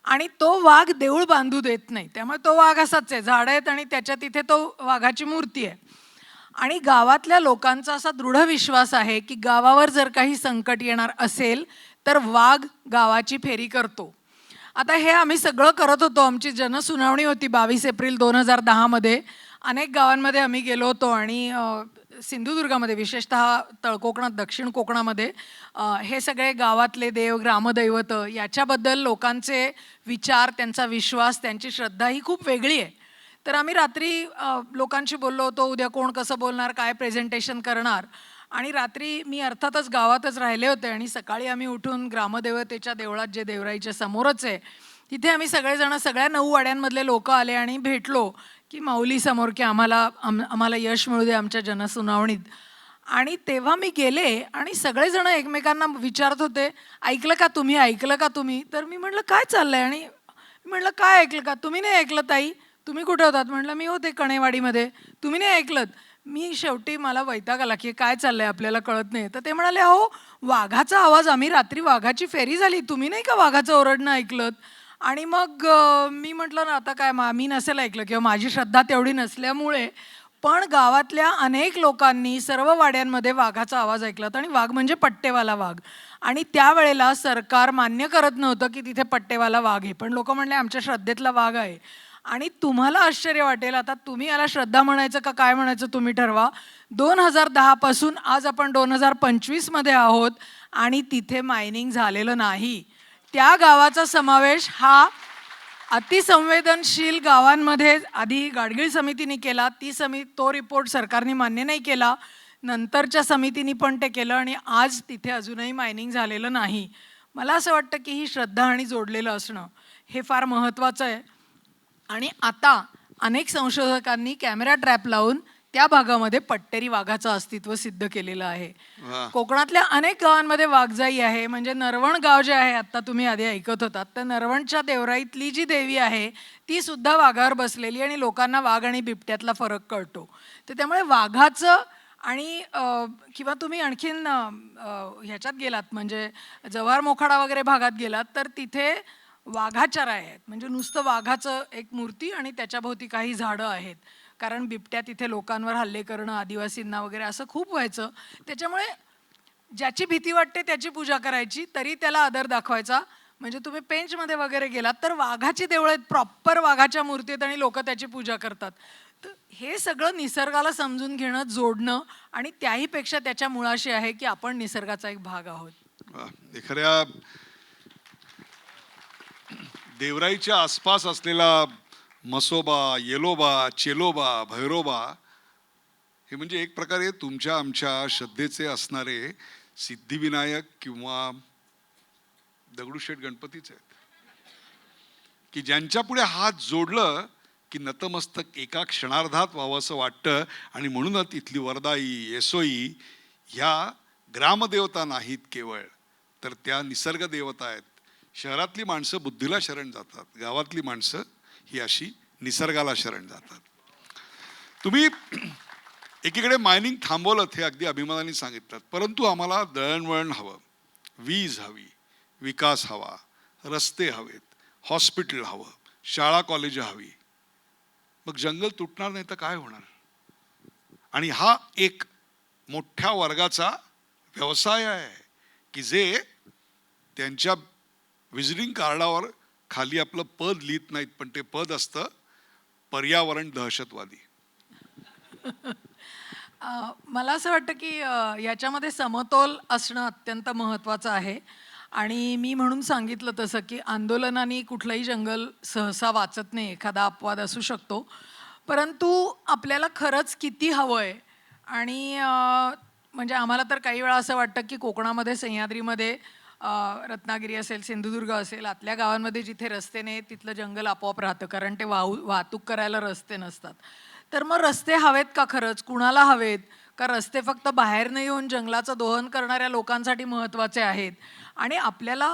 आणि तो वाघ देऊळ बांधू देत नाही. त्यामुळे तो वाघ असाच आहे, झाडं आहेत आणि त्याच्या तिथे तो वाघाची मूर्ती आहे. आणि गावातल्या लोकांचा असा दृढ विश्वास आहे की गावावर जर काही संकट येणार असेल तर वाघ गावाची फेरी करतो. आता हे आम्ही सगळं करत होतो. आमची जनसुनावणी होती 22 एप्रिल 2010 मध्ये. अनेक गावांमध्ये आम्ही गेलो होतो आणि सिंधुदुर्गामध्ये विशेषतः तळकोकणात, दक्षिण कोकणामध्ये हे सगळे गावातले देव, ग्रामदैवत याच्याबद्दल लोकांचे विचार, त्यांचा विश्वास, त्यांची श्रद्धा ही खूप वेगळी आहे. तर आम्ही रात्री लोकांशी बोललो होतो, उद्या कोण कसं बोलणार, काय प्रेझेंटेशन करणार. आणि रात्री मी अर्थातच गावातच राहिले होते आणि सकाळी आम्ही उठून ग्रामदेवतेच्या देवळात, जे देवराईच्या समोरच आहे, तिथे आम्ही सगळेजण, सगळ्या 9 वाड्यांमधले लोक आले आणि भेटलो की माऊली समोर की आम्हाला यश मिळू दे आमच्या जनसुनावणीत. आणि तेव्हा मी गेले आणि सगळेजण एकमेकांना विचारत होते, ऐकलं का तुम्ही, ऐकलं का तुम्ही. तर मी म्हटलं काय चाललंय, आणि मी म्हटलं काय ऐकलं का, तुम्ही नाही ऐकलं ताई, तुम्ही कुठे होतात. म्हटलं मी होते कणेवाडीमध्ये, तुम्ही नाही ऐकलं. मी शेवटी मला वैताग आला की काय चाललंय आपल्याला कळत नाही. तर ते म्हणाले अहो वाघाचा आवाज, आम्ही रात्री वाघाची फेरी झाली, तुम्ही नाही का वाघाचं ओरडणं ऐकलं. आणि मग मी म्हटलं ना आता काय, मी नसेल ऐकलं किंवा माझी श्रद्धा तेवढी नसल्यामुळे, पण गावातल्या अनेक लोकांनी सर्व वाड्यांमध्ये वाघाचा आवाज ऐकला. आणि वाघ म्हणजे पट्टेवाला वाघ. आणि त्यावेळेला सरकार मान्य करत नव्हतं की तिथे पट्टेवाला वाघ आहे, पण लोक म्हणले आमच्या श्रद्धेतला वाघ आहे. आणि तुम्हाला आश्चर्य वाटेल, आता तुम्ही याला श्रद्धा म्हणायचं का काय म्हणायचं तुम्ही ठरवा. 2010 पासून आज आपण 2025 मध्ये आहोत आणि तिथे मायनिंग झालेलं नाही. त्या गावाचा समावेश हा अतिसंवेदनशील गावांमध्ये आधी गाडगीळ समितीने केला. तो रिपोर्ट सरकारने मान्य नाही केला. नंतरच्या समितीनी पण ते केलं आणि आज तिथे अजूनही मायनिंग झालेलं नाही. मला असं वाटतं की ही श्रद्धा आणि जोडलेलं असणं हे फार महत्त्वाचं आहे. आणि आता अनेक संशोधकांनी कॅमेरा ट्रॅप लावून त्या भागामध्ये पट्टेरी वाघाचं अस्तित्व सिद्ध केलेलं आहे. वा. कोकणातल्या अनेक गावांमध्ये वाघजाई आहे. म्हणजे नरवण गाव जे आहे, आता तुम्ही आधी ऐकत होतात, तर नरवणच्या देवराईतली जी देवी आहे ती सुद्धा वाघावर बसलेली आणि लोकांना वाघ आणि बिबट्यातला फरक कळतो. तर त्यामुळे वाघाचं आणि किंवा तुम्ही आणखीन ह्याच्यात गेलात म्हणजे जव्हार मोखाडा वगैरे भागात गेलात तर तिथे वाघाचरा आहेत. म्हणजे नुसतं वाघाचं एक मूर्ती आणि त्याच्याभोवती काही झाडं आहेत. कारण बिबट्या तिथे लोकांवर हल्ले करणं, आदिवासींना वगैरे असं खूप व्हायचं. त्याच्यामुळे ज्याची भीती वाटते त्याची पूजा करायची, तरी त्याला आदर दाखवायचा. म्हणजे तुम्ही पेंचमध्ये वगैरे गेलात तर वाघाची देवळं आहेत, प्रॉपर वाघाच्या मूर्ती आहेत आणि लोक त्याची पूजा करतात. तर हे सगळं निसर्गाला समजून घेणं, जोडणं आणि त्याहीपेक्षा त्याच्या मुळाशी आहे की आपण निसर्गाचा एक भाग आहोत. वा. एखाद्या देवराईच्या आसपास असलेला मसोबा, येलोबा, चेलोबा, भैरोबा हे म्हणजे एक प्रकारे तुमच्या आमच्या श्रद्धेचे असणारे सिद्धिविनायक किंवा दगडूशेठ गणपतीच आहेत, की ज्यांच्या पुढे हात जोडलं की नतमस्तक एका क्षणार्धात व्हावं असं वाटतं. आणि म्हणूनच इथली वरदाई, येसोई ह्या ग्रामदेवता नाहीत केवळ, तर त्या निसर्ग देवता आहेत. शहरातली माणसं बुद्धीला शरण जातात, गावातली माणसं ही अशी निसर्गाला शरण जातात. तुम्ही एकीकडे मायनिंग थांबवलं हे अगदी अभिमानाने सांगितलं, परंतु आम्हाला दळणवळण हवं, वीज हवी, विकास हवा, रस्ते हवेत, हॉस्पिटल हवं, शाळा कॉलेज हवी. मग जंगल तुटणार नाही तर काय होणार? आणि हा एक मोठ्या वर्गाचा व्यवसाय आहे की जे त्यांच्या विजिटिंग कार्डावर खाली आपलं पद लिहित नाहीत, पण ते पद असतं पर्यावरण दहशतवादी. मला असं वाटतं की याच्यामध्ये समतोल असणं अत्यंत महत्त्वाचं आहे. आणि मी म्हणून सांगितलं तसं की आंदोलनाने कुठलंही जंगल सहसा वाचत नाही. एखादा अपवाद असू शकतो, परंतु आपल्याला खरंच किती हवं आहे. आणि म्हणजे आम्हाला तर काही वेळा असं वाटतं की कोकणामध्ये, सह्याद्रीमध्ये, रत्नागिरी असेल, सिंधुदुर्ग असेल, आतल्या गावांमध्ये जिथे रस्ते नाही तिथलं जंगल आपोआप राहतं, कारण ते वाहतूक करायला रस्ते नसतात. तर मग रस्ते हवेत का खरंच? कुणाला हवेत? का रस्ते फक्त बाहेर नाही येऊन जंगलाचं दोहन करणाऱ्या लोकांसाठी महत्त्वाचे आहेत? आणि आपल्याला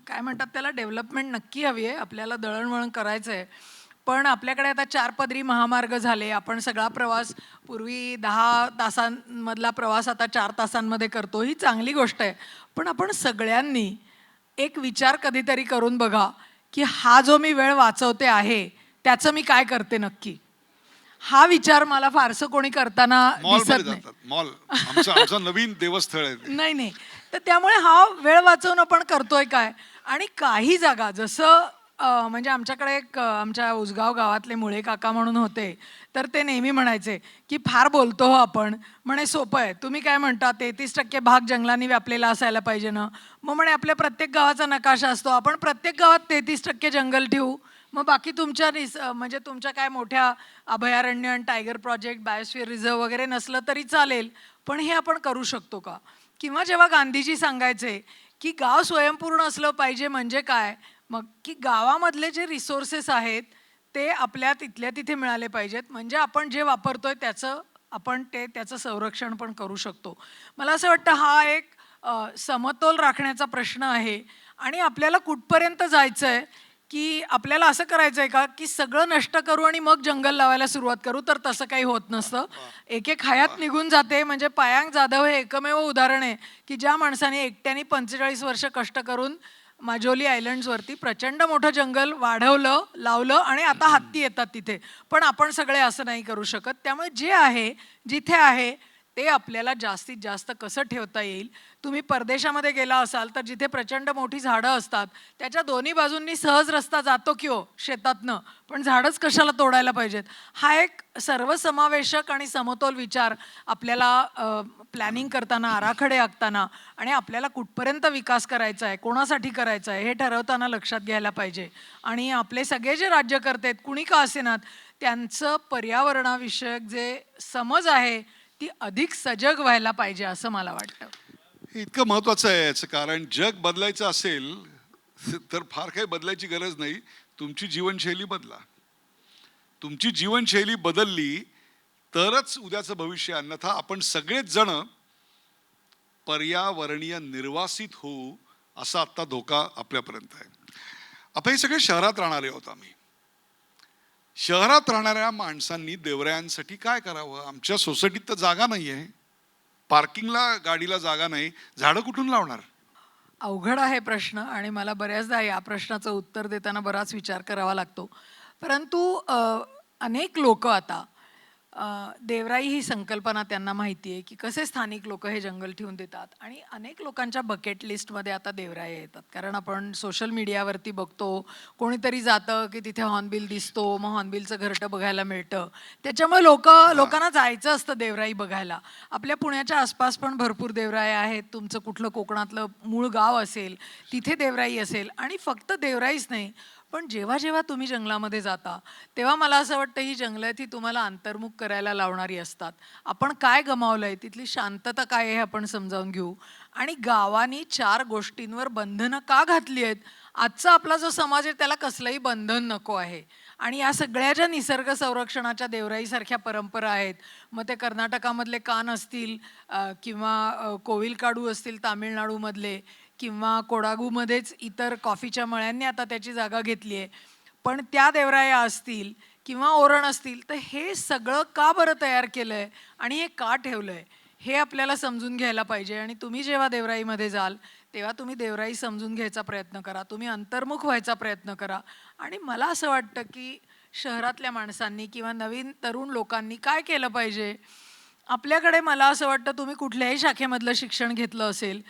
काय म्हणतात त्याला, डेव्हलपमेंट नक्की हवी आहे, आपल्याला दळणवळण करायचं आहे. पण आपल्याकडे आता 4 पदरी महामार्ग झाले. आपण सगळा प्रवास पूर्वी 10 तासांमधला प्रवास आता 4 तासांमध्ये करतो. ही चांगली गोष्ट आहे. पण आपण सगळ्यांनी एक विचार कधीतरी करून बघा की हा जो मी वेळ वाचवते आहे त्याचं मी काय करते नक्की. हा विचार मला फारसं कोणी करताना दिसत मॉलमध्ये नाही. जातात. मॉल आमचं नवीन देवस्थळ आहे ते. नाही नाही. तर त्यामुळे हा वेळ वाचवून आपण करतोय काय? आणि काही जागा जसं म्हणजे आमच्याकडे एक आमच्या उसगाव गावातले मुळे काका म्हणून होते, तर ते नेहमी म्हणायचे की फार बोलतो हो आपण. म्हणे सोपं आहे, तुम्ही काय म्हणता 33% भाग जंगलांनी व्यापलेला असायला पाहिजे ना. मग म्हणे आपल्या प्रत्येक गावाचा नकाशा असतो, आपण प्रत्येक गावात 33% जंगल ठेवू. मग बाकी तुमच्या म्हणजे तुमच्या काय मोठ्या अभयारण्य, टायगर प्रोजेक्ट, बायोस्फिअर रिझर्व वगैरे नसलं तरी चालेल, पण हे आपण करू शकतो का? किंवा जेव्हा गांधीजी सांगायचे की गाव स्वयंपूर्ण असलं पाहिजे म्हणजे काय, मग की गावामधले जे रिसोर्सेस आहेत ते आपल्या तिथल्या तिथे मिळाले पाहिजेत, म्हणजे आपण जे वापरतोय त्याचं संरक्षण पण करू शकतो. मला असं वाटतं हा एक समतोल राखण्याचा प्रश्न आहे. आणि आपल्याला कुठपर्यंत जायचं आहे, की आपल्याला असं करायचं आहे का की सगळं नष्ट करू आणि मग जंगल लावायला सुरुवात करू? तर तसं काही होत नसतं. एक एक हयात निघून जाते. म्हणजे पायांग जाधव हे एकमेव उदाहरण आहे की ज्या माणसाने एकट्याने 45 वर्ष कष्ट करून माजोली आयलंड्सवरती प्रचंड मोठं जंगल वाढवलं, लावलं आणि आता हत्ती येतात तिथे. पण आपण सगळे असं नाही करू शकत. त्यामुळे जे आहे, जिथे आहे ते आपल्याला जास्तीत जास्त कसं ठेवता येईल. तुम्ही परदेशामध्ये गेला असाल तर जिथे प्रचंड मोठी झाडं असतात त्याच्या दोन्ही बाजूंनी सहज रस्ता जातो की हो शेतातनं, पण झाडच कशाला तोडायला पाहिजेत? हा एक सर्वसमावेशक आणि समतोल विचार आपल्याला प्लॅनिंग करताना, आराखडे आखताना आणि आपल्याला कुठपर्यंत विकास करायचा आहे, कोणासाठी करायचा आहे हे ठरवताना लक्षात घ्यायला पाहिजे. आणि आपले सगळे जे राज्यकर्ते आहेत, कुणी का असेनात, त्यांचं पर्यावरणाविषयक जे समज आहे ती अधिक सजग व्हायला पाहिजे असं मला वाटतं. हे इतकं महत्वाचं आहे याचं कारण जग बदलायचं असेल तर फार काही बदलायची गरज नाही. तुमची जीवनशैली बदला. तुमची जीवनशैली बदलली तरच उद्याचं भविष्य. अन्यथा आपण सगळेच जण पर्यावरणीय निर्वासित होऊ असा आत्ता धोका आपल्यापर्यंत आहे. आता हे सगळे शहरात राहणारे आहोत आम्ही. शहरात राहणाऱ्या माणसांनी देवरायांसाठी काय करावं? आमच्या सोसायटीत तर जागा नाही आहे, पार्किंगला गाडीला जागा नाही, झाडं कुठून लावणार? अवघड आहे प्रश्न आणि मला बऱ्याचदा या प्रश्नाचं उत्तर देताना बराच विचार करावा लागतो. परंतु अनेक लोक आता देवराई ही संकल्पना त्यांना माहिती आहे की कसे स्थानिक लोक हे जंगल ठेवून देतात आणि अनेक लोकांच्या बकेट लिस्टमध्ये आता देवराई येतात. कारण आपण सोशल मीडियावरती बघतो, कोणीतरी जातं की तिथे हॉर्नबिल दिसतो, मग हॉर्नबिलचं घरटं बघायला मिळतं. त्याच्यामुळे लोकांना जायचं असतं देवराई बघायला. आपल्या पुण्याच्या आसपास पण भरपूर देवराई आहेत. तुमचं कुठलं कोकणातलं मूळ गाव असेल तिथे देवराई असेल. आणि फक्त देवराईच नाही, पण जेव्हा जेव्हा तुम्ही जंगलामध्ये जाता तेव्हा मला असं वाटतं ही जंगलं ती तुम्हाला अंतर्मुख करायला लावणारी असतात. आपण काय गमावलंय, तिथली शांतता काय आहे हे आपण समजावून घेऊ. आणि गावानी 4 गोष्टींवर बंधनं का घातली आहेत? आजचा आपला जो समाज आहे त्याला कसलंही बंधन नको आहे. आणि या सगळ्या ज्या निसर्ग संरक्षणाच्या देवराईसारख्या परंपरा आहेत, मग ते कर्नाटकामधले कान असतील किंवा कोविलकाडू असतील तामिळनाडूमधले, किंवा कोडागूमध्येच इतर कॉफीच्या मळ्यांनी आता त्याची जागा घेतली आहे, पण त्या देवराया असतील किंवा ओरण असतील, तर हे सगळं का बरं तयार केलं आहे आणि हे का ठेवलं आहे हे आपल्याला समजून घ्यायला पाहिजे. आणि तुम्ही जेव्हा देवराईमध्ये जाल तेव्हा तुम्ही देवराई समजून घ्यायचा प्रयत्न करा, तुम्ही अंतर्मुख व्हायचा प्रयत्न करा. आणि मला असं वाटतं की शहरातल्या माणसांनी किंवा नवीन तरुण लोकांनी काय केलं पाहिजे, आपल्याकडे मला असं वाटतं तुम्ही कुठल्याही शाखेमधलं शिक्षण घेतलं असेल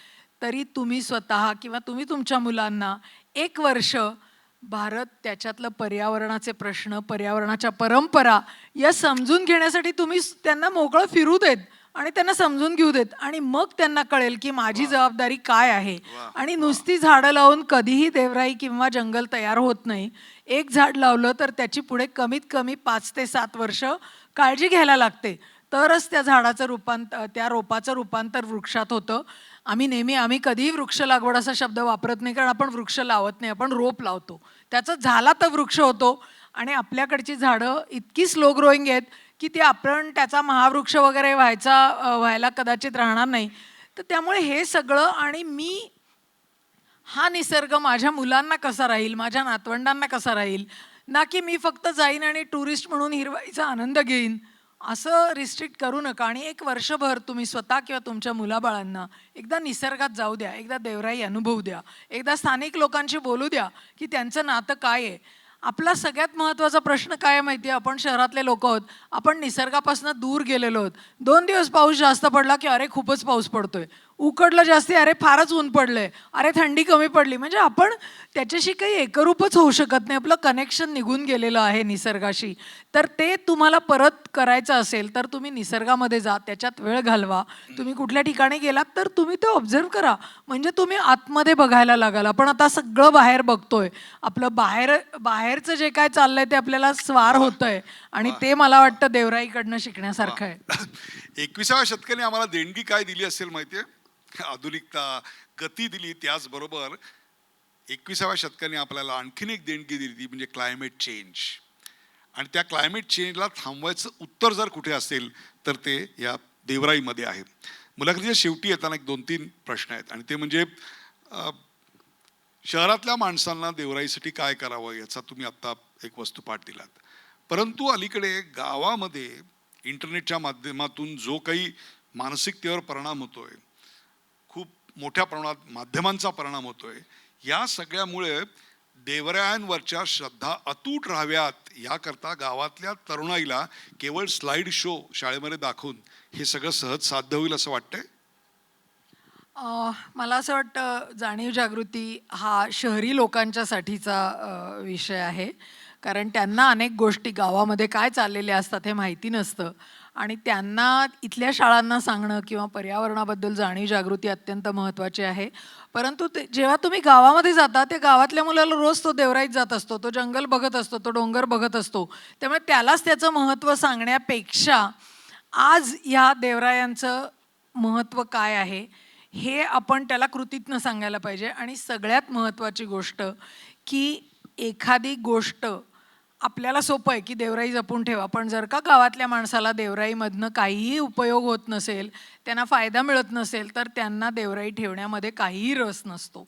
तरी तुम्ही स्वतः किंवा तुम्ही तुमच्या मुलांना 1 वर्ष भारत, त्याच्यातलं पर्यावरणाचे प्रश्न, पर्यावरणाच्या परंपरा या समजून घेण्यासाठी तुम्ही त्यांना मोकळं फिरू देत आणि त्यांना समजून घेऊ देत. आणि मग त्यांना कळेल की माझी जबाबदारी काय आहे. आणि नुसती झाडं लावून कधीही देवराई किंवा जंगल तयार होत नाही. एक झाड लावलं तर त्याची पुढे कमीत कमी 5 ते 7 वर्ष काळजी घ्यायला लागते, तरच त्या रोपाचं रूपांतर वृक्षात होतं. आम्ही कधीही वृक्ष लागवड असा शब्द वापरत नाही, कारण आपण वृक्ष लावत नाही, आपण रोप लावतो. त्याचा झाला तर वृक्ष होतो. आणि आपल्याकडची झाडं इतकी स्लो ग्रोईंग आहेत की ते आपण त्याचा महावृक्ष वगैरे व्हायला कदाचित राहणार नाही. तर त्यामुळे हे सगळं, आणि मी हा निसर्ग माझ्या मुलांना कसा राहील, माझ्या नातवंडांना कसा राहील, ना की मी फक्त जाईन आणि टुरिस्ट म्हणून हिरवाईचा आनंद घेईन, असं रिस्ट्रिक्ट करू नका. आणि 1 वर्षभर तुम्ही स्वतः किंवा तुमच्या मुलाबाळांना एकदा निसर्गात जाऊ द्या, एकदा देवराई अनुभवू द्या, एकदा स्थानिक लोकांशी बोलू द्या की त्यांचं नातं काय आहे. आपला सगळ्यात महत्त्वाचा प्रश्न काय आहे माहिती आहे? आपण शहरातले लोक आहोत, आपण निसर्गापासून दूर गेलेलो आहोत. 2 दिवस पाऊस जास्त पडला की अरे खूपच पाऊस पडतोय, उकडलं जास्ती अरे फारच ऊन पडलंय, अरे थंडी कमी पडली. म्हणजे आपण त्याच्याशी काही एकरूपच होऊ शकत नाही. आपलं कनेक्शन निघून गेलेलं आहे निसर्गाशी. तर ते तुम्हाला परत करायचं असेल तर तुम्ही निसर्गामध्ये जा, त्याच्यात वेळ घालवा. तुम्ही कुठल्या ठिकाणी गेलात तर तुम्ही ते ऑब्झर्व करा, म्हणजे तुम्ही आतमध्ये बघायला लागाल. आपण आता सगळं बाहेर बघतोय, आपलं बाहेरचं जे काय चाललंय ते आपल्याला स्वार होतंय. आणि ते मला वाटतं देवराईकडनं शिकण्यासारखं आहे. 21व्या शतकाने आम्हाला देणगी काय दिली असेल माहितीये? आधुनिकता, गती दिली. त्याचबरोबर 21व्या शतकाने आपल्याला आणखीन एक देणगी दिली, ती म्हणजे क्लायमेट चेंज. आणि त्या क्लायमेट चेंजला थांबवायचं उत्तर जर कुठे असेल तर ते या देवराईमध्ये आहे. मुलाखतीच्या शेवटी येताना 2-3 प्रश्न आहेत, आणि ते म्हणजे शहरातल्या माणसांना देवराईसाठी काय करावं याचा तुम्ही आत्ता एक वस्तुपाठ दिलात. परंतु अलीकडे गावामध्ये इंटरनेटच्या माध्यमातून जो काही मानसिकतेवर परिणाम होतोय, खूप मोठ्या प्रमाणात माध्यमांचा परिणाम होतोय, या सगळ्यामुळे देवरायांवरच्या श्रद्धा अतूट राहाव्यात याकरता गावातल्या तरुणाईला केवळ स्लाइड शो शाळेमध्ये दाखवून हे सगळं सहज साध्य होईल असं वाटतंय? मला असं वाटतं जाणीव जागृती हा शहरी लोकांच्यासाठीचा विषय आहे. कारण त्यांना अनेक गोष्टी गावामध्ये काय चाललेल्या असतात हे माहिती नसतं. आणि त्यांना इथल्या शाळांना सांगणं किंवा पर्यावरणाबद्दल जाणीव जागृती अत्यंत महत्त्वाची आहे. परंतु जेव्हा तुम्ही गावामध्ये जाता ते गावातल्या मुलाला रोज तो देवराईत जात असतो, तो जंगल बघत असतो, तो डोंगर बघत असतो. त्यामुळे त्यालाच त्याचं महत्त्व सांगण्यापेक्षा आज या देवरायांचं महत्त्व काय आहे हे आपण त्याला कृतीतनं सांगायला पाहिजे. आणि सगळ्यात महत्त्वाची गोष्ट की एखादी गोष्ट आपल्याला सोपं आहे की देवराई जपून ठेवा, पण जर का गावातल्या माणसाला देवराईमधनं काहीही उपयोग होत नसेल, त्यांना फायदा मिळत नसेल, तर त्यांना देवराई ठेवण्यामध्ये काहीही रस नसतो.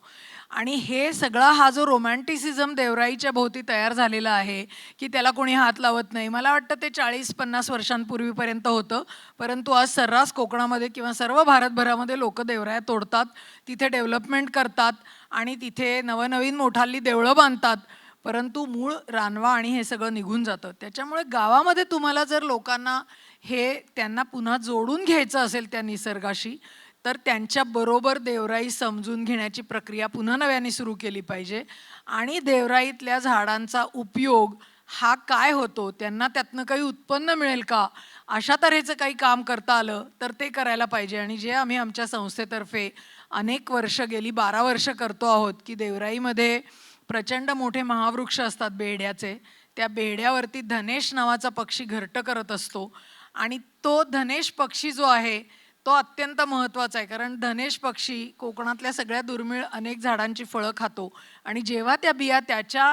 आणि हे सगळा हा जो रोमॅन्टिसिझम देवराईच्या भोवती तयार झालेला आहे की त्याला कोणी हात लावत नाही, मला वाटतं ते 40-50 वर्षांपूर्वीपर्यंत होतं. परंतु आज सर्रास कोकणामध्ये किंवा सर्व भारतभरामध्ये लोक देवराया तोडतात, तिथे डेव्हलपमेंट करतात आणि तिथे नवनवीन मोठाली देवळं बांधतात. परंतु मूळ रानवा आणि हे सगळं निघून जातं. त्याच्यामुळे गावामध्ये तुम्हाला जर लोकांना हे त्यांना पुन्हा जोडून घ्यायचं असेल त्या निसर्गाशी, तर त्यांच्याबरोबर देवराई समजून घेण्याची प्रक्रिया पुन्हा नव्याने सुरू केली पाहिजे. आणि देवराईतल्या झाडांचा उपयोग हा काय होतो, त्यांना त्यातनं काही उत्पन्न मिळेल का, अशा तऱ्हेचं काही काम करता आलं तर ते करायला पाहिजे. आणि जे आम्ही आमच्या संस्थेतर्फे अनेक वर्ष, गेली 12 वर्ष करतो आहोत की देवराईमध्ये प्रचंड मोठे महावृक्ष असतात बेड्याचे, त्या बेड्यावरती धनेश नावाचा पक्षी घरटं करत असतो. आणि तो धनेश पक्षी जो आहे तो अत्यंत महत्त्वाचा आहे, कारण धनेश पक्षी कोकणातल्या सगळ्या दुर्मिळ अनेक झाडांची फळं खातो. आणि जेव्हा त्या बिया त्याच्या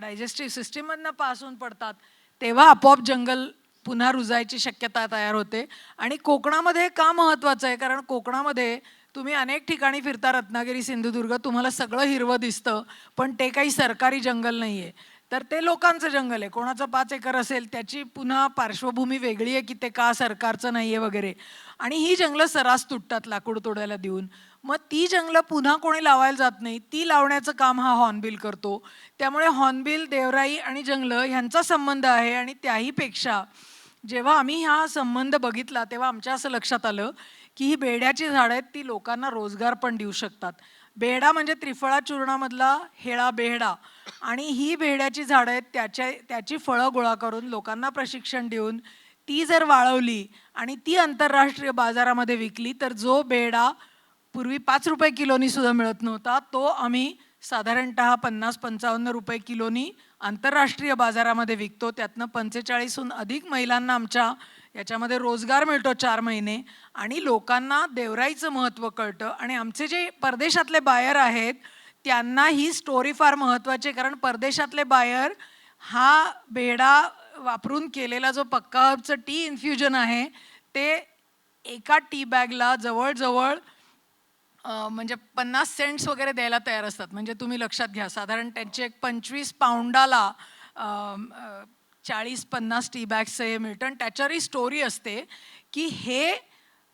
डायजेस्टिव्ह सिस्टीममधनं पास होऊन पडतात, तेव्हा आपोआप जंगल पुन्हा रुजायची शक्यता तयार होते. आणि कोकणामध्ये का महत्त्वाचं आहे, कारण कोकणामध्ये तुम्ही अनेक ठिकाणी फिरता, रत्नागिरी, सिंधुदुर्ग, तुम्हाला सगळं हिरवं दिसतं, पण ते काही सरकारी जंगल नाही आहे, तर ते लोकांचं जंगल आहे. कोणाचं 5 एकर असेल त्याची पुन्हा पार्श्वभूमी वेगळी आहे की ते का सरकारचं नाही आहे वगैरे. आणि ही जंगलं सर्रास तुटतात लाकूड तोडायला देऊन. मग ती जंगलं पुन्हा कोणी लावायला जात नाही, ती लावण्याचं काम हा हॉर्नबिल करतो. त्यामुळे हॉर्नबिल, देवराई आणि जंगलं ह्यांचा संबंध आहे. आणि त्याहीपेक्षा जेव्हा आम्ही हा संबंध बघितला तेव्हा आमच्या असं लक्षात आलं की ही बेड्याची झाडं आहेत, ती लोकांना रोजगार पण देऊ शकतात. बेडा म्हणजे त्रिफळा चूर्णामधला हेळा बेहडा. आणि ही बेड्याची झाडं आहेत, त्याची फळं गोळा करून लोकांना प्रशिक्षण देऊन ती जर वाळवली आणि ती आंतरराष्ट्रीय बाजारामध्ये विकली, तर जो बेडा पूर्वी 5 रुपये किलोनी सुद्धा मिळत नव्हता, तो आम्ही साधारणतः 50-55 रुपये किलोनी आंतरराष्ट्रीय बाजारामध्ये विकतो. त्यातनं 45हून अधिक महिलांना आमच्या याच्यामध्ये रोजगार मिळतो 4 महिने. आणि लोकांना देवराईचं महत्त्व कळतं. आणि आमचे जे परदेशातले बायर आहेत त्यांना ही स्टोरी फार महत्त्वाची आहे, कारण परदेशातले बायर हा बेडा वापरून केलेला जो पक्का हर्बचं टी इन्फ्युजन आहे ते एका टी बॅगला जवळजवळ म्हणजे 50 सेंट्स वगैरे द्यायला तयार असतात. म्हणजे तुम्ही लक्षात घ्या, साधारण त्यांचे एक 25 पाऊंडाला 40-50 टी बॅग्सचं हे मिळतं. आणि त्याच्यावरही स्टोरी असते की हे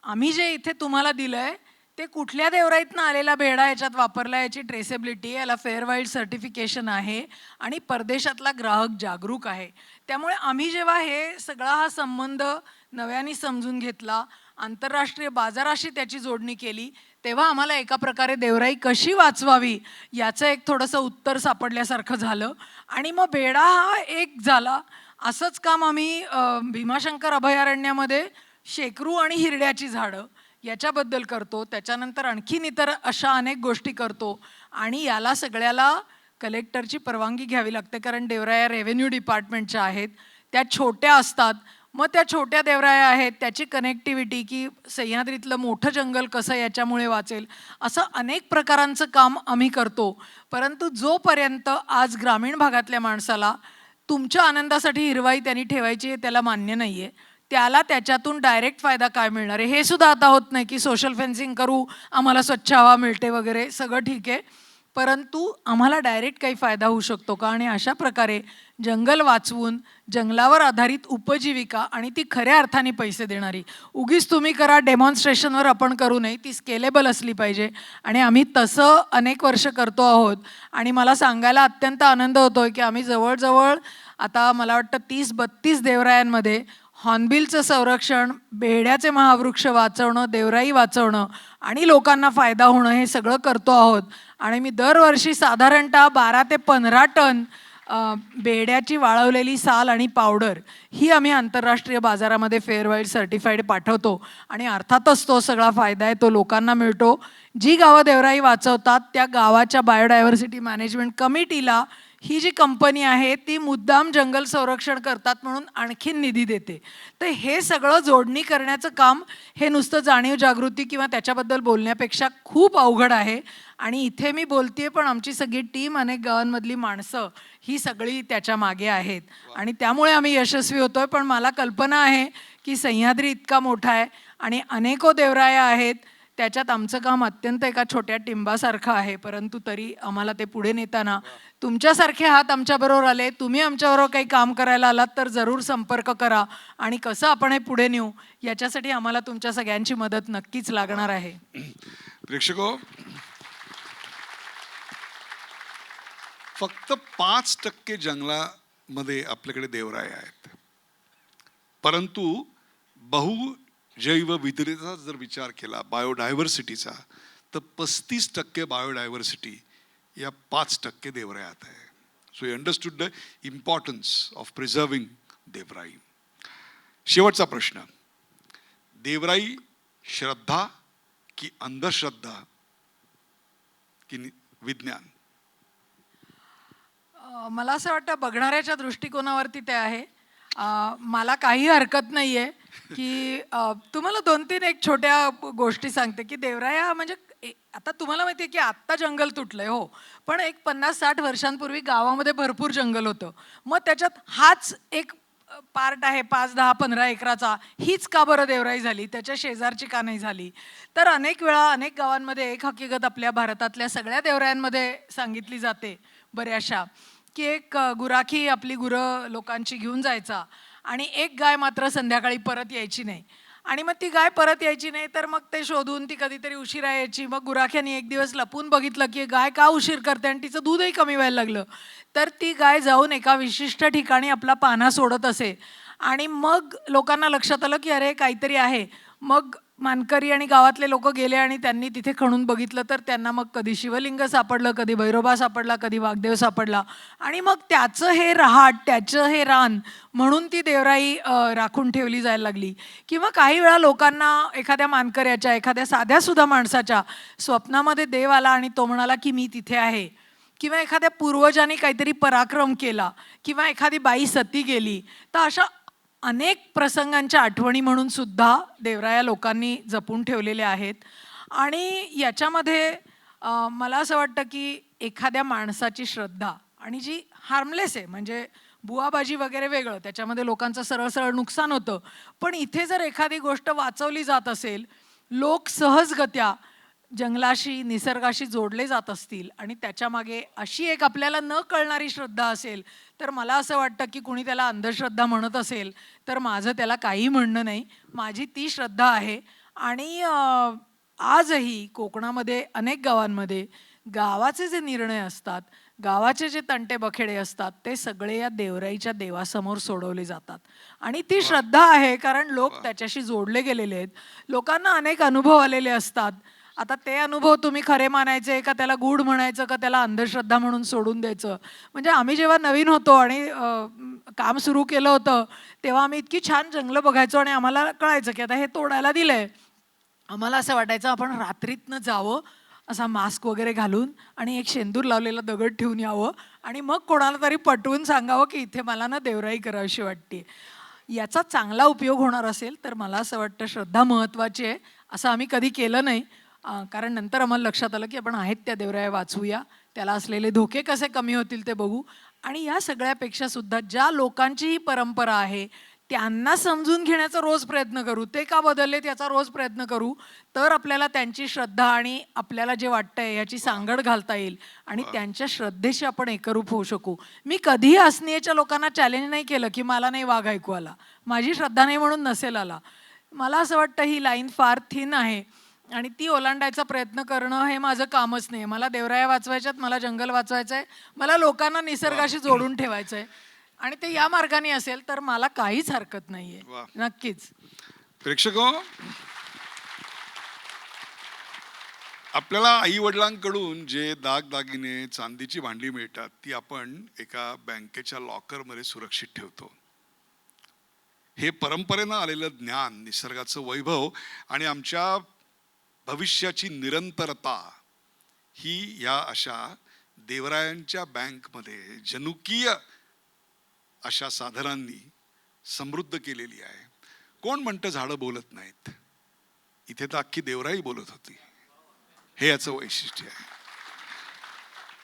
आम्ही जे इथे तुम्हाला दिलं आहे ते कुठल्या देवराईतनं आलेला बेडा याच्यात वापरला, याची ट्रेसेबिलिटी, याला फेअर वाईल्ड सर्टिफिकेशन आहे आणि परदेशातला ग्राहक जागरूक आहे. त्यामुळे आम्ही जेव्हा हे सगळा हा संबंध नव्याने समजून घेतला, आंतरराष्ट्रीय बाजाराशी त्याची जोडणी केली, तेव्हा आम्हाला एका प्रकारे देवराई कशी वाचवावी याचं एक थोडंसं उत्तर सापडल्यासारखं झालं. आणि मग बेडा हा एक झाला. असंच काम आम्ही भीमाशंकर अभयारण्यामध्ये शेकरू आणि हिरड्याची झाडं याच्याबद्दल करतो. त्याच्यानंतर आणखीन इतर अशा अनेक गोष्टी करतो. आणि याला सगळ्याला कलेक्टरची परवानगी घ्यावी लागते, कारण देवराया रेव्हेन्यू डिपार्टमेंटच्या आहेत, त्या छोट्या असतात. मग त्या छोट्या देवराया आहेत, त्याची कनेक्टिव्हिटी की सह्याद्रीतलं मोठं जंगल कसं याच्यामुळे वाचेल, असं अनेक प्रकारांचं काम आम्ही करतो. परंतु जोपर्यंत आज ग्रामीण भागातल्या माणसाला तुमच्या आनंदासाठी हिरवाई त्यांनी ठेवायची त्याला मान्य नाही आहे, त्याला त्याच्यातून डायरेक्ट फायदा काय मिळणार आहे हे सुद्धा आता होत नाही की सोशल फेन्सिंग करू, आम्हाला स्वच्छ हवा मिळते वगैरे, सगळं ठीक आहे, परंतु आम्हाला डायरेक्ट काही फायदा होऊ शकतो का. आणि अशा प्रकारे जंगल वाचवून जंगलावर आधारित उपजीविका आणि ती खऱ्या अर्थाने पैसे देणारी, उगीच तुम्ही करा डेमॉन्स्ट्रेशनवर आपण करू नये, ती स्केलेबल असली पाहिजे. आणि आम्ही तसं अनेक वर्ष करतो आहोत. आणि मला सांगायला अत्यंत आनंद होतो की आम्ही जवळजवळ आता मला वाटतं 30-32 देवरायांमध्ये हॉर्नबिलचं संरक्षण, बेड्याचे महावृक्ष वाचवणं, देवराई वाचवणं आणि लोकांना फायदा होणं हे सगळं करतो आहोत. आणि मी दरवर्षी साधारणतः 12 ते 15 टन बेड्याची वाळवलेली साल आणि पावडर ही आम्ही आंतरराष्ट्रीय बाजारामध्ये फेअर वाईल्ड सर्टिफाईड पाठवतो. आणि अर्थातच तो सगळा फायदा आहे तो लोकांना मिळतो. जी गावं देवराई वाचवतात त्या गावाच्या बायोडायव्हर्सिटी मॅनेजमेंट कमिटीला ही जी कंपनी आहे ती मुद्दाम जंगल संरक्षण करतात म्हणून आणखीन निधी देते. तर हे सगळं जोडणी करण्याचं काम हे नुसतं जाणीव जागृती किंवा त्याच्याबद्दल बोलण्यापेक्षा खूप अवघड आहे. आणि इथे मी बोलतेय पण आमची सगळी टीम, अनेक गावांमधली माणसं ही सगळी त्याच्या मागे आहेत आणि त्यामुळे आम्ही यशस्वी होतोय. पण मला कल्पना आहे की सह्याद्री इतका मोठा आहे आणि अनेको देवराया आहेत, त्याच्यात आमचं काम अत्यंत एका छोट्या टिंबासारखं आहे. परंतु तरी आम्हाला ते पुढे नेताना तुमच्यासारखे हात आमच्याबरोबर आले, तुम्ही आमच्याबरोबर काही काम करायला आलात तर जरूर संपर्क करा आणि कसं आपण हे पुढे नेऊ याच्यासाठी आम्हाला तुमच्या सगळ्यांची मदत नक्कीच लागणार आहे. प्रेक्षको, फक्त 5% जंगलामध्ये आपल्याकडे देवराय आहेत, परंतु बहुजैवविविधतेचा जर विचार केला, बायोडायव्हर्सिटीचा, तर 35% बायोडायव्हर्सिटी या 5% देवरायात आहे. So you understood the importance of preserving देवराई. शेवटचा प्रश्न, देवराई श्रद्धा की अंधश्रद्धा की विज्ञान? मला असं वाटतं बघणाऱ्याच्या दृष्टिकोनावरती ते आहे. मला काही हरकत नाही आहे की तुम्हाला 2-3 एक छोट्या गोष्टी सांगते की देवराया म्हणजे आता तुम्हाला माहिती आहे की आत्ता जंगल तुटलंय हो, पण एक 50-60 वर्षांपूर्वी गावामध्ये भरपूर जंगल होतं. मग त्याच्यात हाच एक पार्ट आहे 5-10-15 एकराचा, हीच का बरं देवराई झाली, त्याच्या शेजारची का नाही झाली? तर अनेक वेळा अनेक गावांमध्ये एक हकीकत आपल्या भारतातल्या सगळ्या देवरायांमध्ये सांगितली जाते बऱ्याचशा, की एक गुराखी आपली गुरं लोकांची घेऊन जायचा आणि एक गाय मात्र संध्याकाळी परत यायची नाही. आणि मग ती गाय परत यायची नाही तर मग ते शोधून ती कधीतरी उशिरा यायची. मग गुराख्याने एक दिवस लपून बघितलं की गाय का उशीर करते आणि तिचं दूधही कमी व्हायला लागलं. तर ती गाय जाऊन एका विशिष्ट ठिकाणी आपला पाना सोडत असे आणि मग लोकांना लक्षात आलं की अरे काहीतरी आहे. मग मानकरी आणि गावातले लोक गेले आणि त्यांनी तिथे खणून बघितलं तर त्यांना मग कधी शिवलिंग सापडलं, कधी भैरोबा सापडला, कधी वाघदेव सापडला. आणि मग त्याचं हे रहाट, त्याचं हे रान म्हणून ती देवराई राखून ठेवली जायला लागली. किंवा काही वेळा लोकांना एखाद्या मानकऱ्याच्या, एखाद्या साध्यासुद्धा माणसाच्या स्वप्नामध्ये देव आला आणि तो म्हणाला की मी तिथे आहे. किंवा एखाद्या पूर्वजांनी काहीतरी पराक्रम केला किंवा एखादी बाई सती गेली. तर अशा अनेक प्रसंगांच्या आठवणी म्हणून सुद्धा देवराया लोकांनी जपून ठेवलेल्या आहेत. आणि याच्यामध्ये मला असं वाटतं की एखाद्या माणसाची श्रद्धा आणि जी हार्मलेस आहे, म्हणजे बुवाबाजी वगैरे वेगळं, त्याच्यामध्ये लोकांचं सरळ सरळ नुकसान होतं. पण इथे जर एखादी गोष्ट वाचवली जात असेल, लोक सहजगत्या जंगलाशी, निसर्गाशी जोडले जात असतील आणि त्याच्यामागे अशी एक आपल्याला न कळणारी श्रद्धा असेल, तर मला असं वाटतं की कुणी त्याला अंधश्रद्धा म्हणत असेल तर माझं त्याला काही म्हणणं नाही. माझी ती श्रद्धा आहे. आणि आजही कोकणामध्ये अनेक गावांमध्ये गावाचे जे निर्णय असतात, गावाचे जे तंटे बखेडे असतात, ते सगळे या देवराईच्या देवासमोर सोडवले जातात. आणि ती श्रद्धा आहे कारण लोक त्याच्याशी जोडले गेलेले आहेत. लोकांना अनेक अनुभव आलेले असतात. आता ते अनुभव तुम्ही खरे मानायचे का त्याला गूढ म्हणायचं का त्याला अंधश्रद्धा म्हणून सोडून द्यायचं? म्हणजे आम्ही जेव्हा नवीन होतो आणि काम सुरू केलं होतं तेव्हा आम्ही इतकी छान जंगलं बघायचो आणि आम्हाला कळायचं की आता हे तोडायला दिलंय. आम्हाला असं वाटायचं आपण रात्रीतनं जावं, असा मास्क वगैरे घालून आणि एक शेंदूर लावलेला दगड ठेवून यावं आणि मग कोणाला तरी पटवून सांगावं की इथे मला ना देवराई करावीशी वाटते. याचा चांगला उपयोग होणार असेल तर मला असं वाटतं श्रद्धा महत्त्वाची आहे. असं आम्ही कधी केलं नाही. कारण नंतर आम्हाला लक्षात आलं की आपण आहेत त्या देवराया वाचवूया, त्याला असलेले धोके कसे कमी होतील ते बघू. आणि या सगळ्यापेक्षा सुद्धा ज्या लोकांची ही परंपरा आहे त्यांना समजून घेण्याचा रोज प्रयत्न करू. ते का बदललेत याचा रोज प्रयत्न करू, तर आपल्याला त्यांची श्रद्धा आणि आपल्याला जे वाटतंय याची सांगड घालता येईल आणि त्यांच्या श्रद्धेशी आपण एकरूप होऊ शकू. मी कधीही असनीयेच्या लोकांना चॅलेंज नाही केलं की मला नाही वाघ ऐकू आला, माझी श्रद्धा नाही म्हणून नसेल आला. मला असं वाटतं ही लाईन फार थिन आहे आणि ती ओलांडायचा प्रयत्न करणं हे माझं कामच नाही. मला देवराया वाचवायच्यात, मला जंगल वाचवायचं आहे, मला लोकांना निसर्गाशी जोडून ठेवायचं आहे आणि ते या मार्गाने असेल तर मला काहीच हरकत नाहीये. नक्कीच. प्रेक्षको, आपल्याला आई वडिलांकडून जे दागदागिने, चांदीची भांडी मिळतात ती आपण एका बँकेच्या लॉकरमध्ये सुरक्षित ठेवतो. हे परंपरेनं आलेलं ज्ञान, निसर्गाचं वैभव आणि आमच्या भविष्याची निरंतरता ही या अशा देवरायांच्या बँकमध्ये जनुकीय अशा साधनांनी समृद्ध केलेली आहे. कोण म्हणतं झाडं बोलत नाहीत? इथे तर अख्खी देवराई बोलत होती. हे याचं वैशिष्ट्य आहे.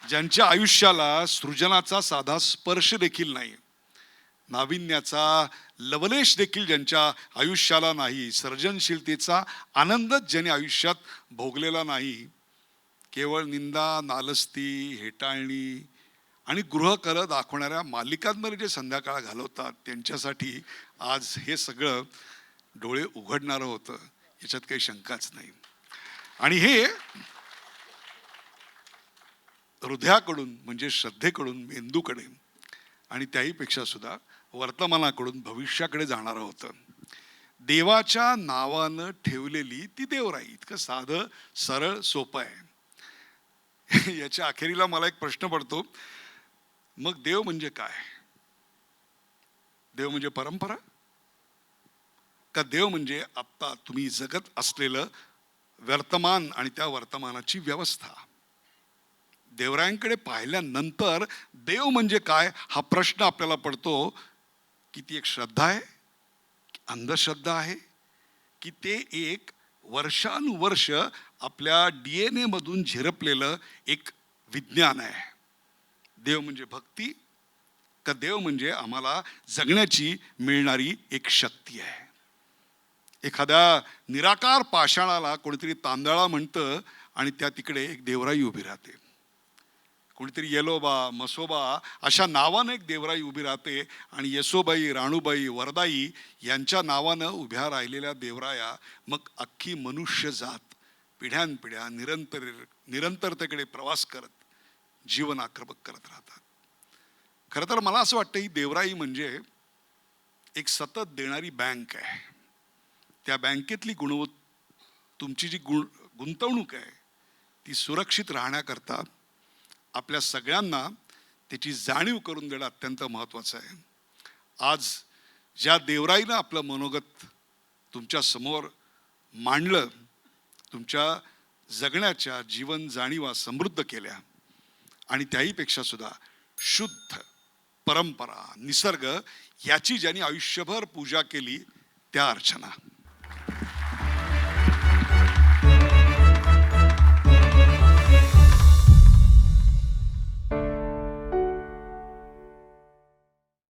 ज्यांच्या आयुष्याला सृजनाचा साधा स्पर्श देखील नाही, नाविन्याचा लवलेश देखील ज्यांच्या आयुष्याला नाही, सर्जनशीलतेचा आनंदच ज्याने आयुष्यात भोगलेला नाही, केवळ निंदा, नालस्ती, हेटाळणी आणि गृहकलह दाखवणाऱ्या मालिकांवर जे संध्याकाळ घालवतात, त्यांच्यासाठी आज हे सगळं डोळे उघडणारं होतं, याच्यात काही शंकाच नाही. आणि हे हृदयाकडून म्हणजे श्रद्धेकडून मेंदूकडे आणि त्याहीपेक्षा सुद्धा वर्तमानाकडून भविष्याकडे जाणारं होतं. देवाच्या नावानं ठेवलेली ती देवराई. इतकं साधं सरळ सोपं आहे. याच्या अखेरीला मला एक प्रश्न पडतो, मग देव म्हणजे काय? देव म्हणजे परंपरा का देव म्हणजे आत्ता तुम्ही जगत असलेलं वर्तमान आणि त्या वर्तमानाची व्यवस्था? देवरायांकडे पाहिल्यानंतर देव म्हणजे काय हा प्रश्न आपल्याला पडतो की ती एक श्रद्धा आहे, अंधश्रद्धा आहे, की ते एक वर्षानुवर्ष आपल्या DNA मधून झिरपलेलं एक विज्ञान आहे? देव म्हणजे भक्ती का देव म्हणजे आम्हाला जगण्याची मिळणारी एक शक्ती आहे? एखाद्या निराकार पाषाणाला कोणीतरी तांदळा म्हणतं आणि त्या तिकडे एक देवराई उभी राहते. कोणीतरी येलोबा, मसोबा अशा नावानं एक देवराई उभी राहते आणि येसोबाई, राणूबाई, वरदाई यांच्या नावानं उभ्या राहिलेल्या देवराया मग अख्खी मनुष्य जात पिढ्यानपिढ्या निरंतरतेकडे प्रवास करत जीवन आक्रमक करत राहतात. खरं तर मला असं वाटतं ही देवराई म्हणजे एक सतत देणारी बँक आहे. त्या बँकेतली तुमची जी गुंतवणूक आहे ती सुरक्षित राहण्याकरता आपल्या सगळ्यांना त्याची जाणीव करून देणं अत्यंत महत्त्वाचं आहे. आज ज्या देवराईनं आपलं मनोगत तुमच्या समोर मांडलं, तुमच्या जगण्याच्या जीवन जाणीवा समृद्ध केल्या आणि त्याहीपेक्षा सुद्धा शुद्ध परंपरा, निसर्ग याची ज्यांनी आयुष्यभर पूजा केली त्या अर्चना.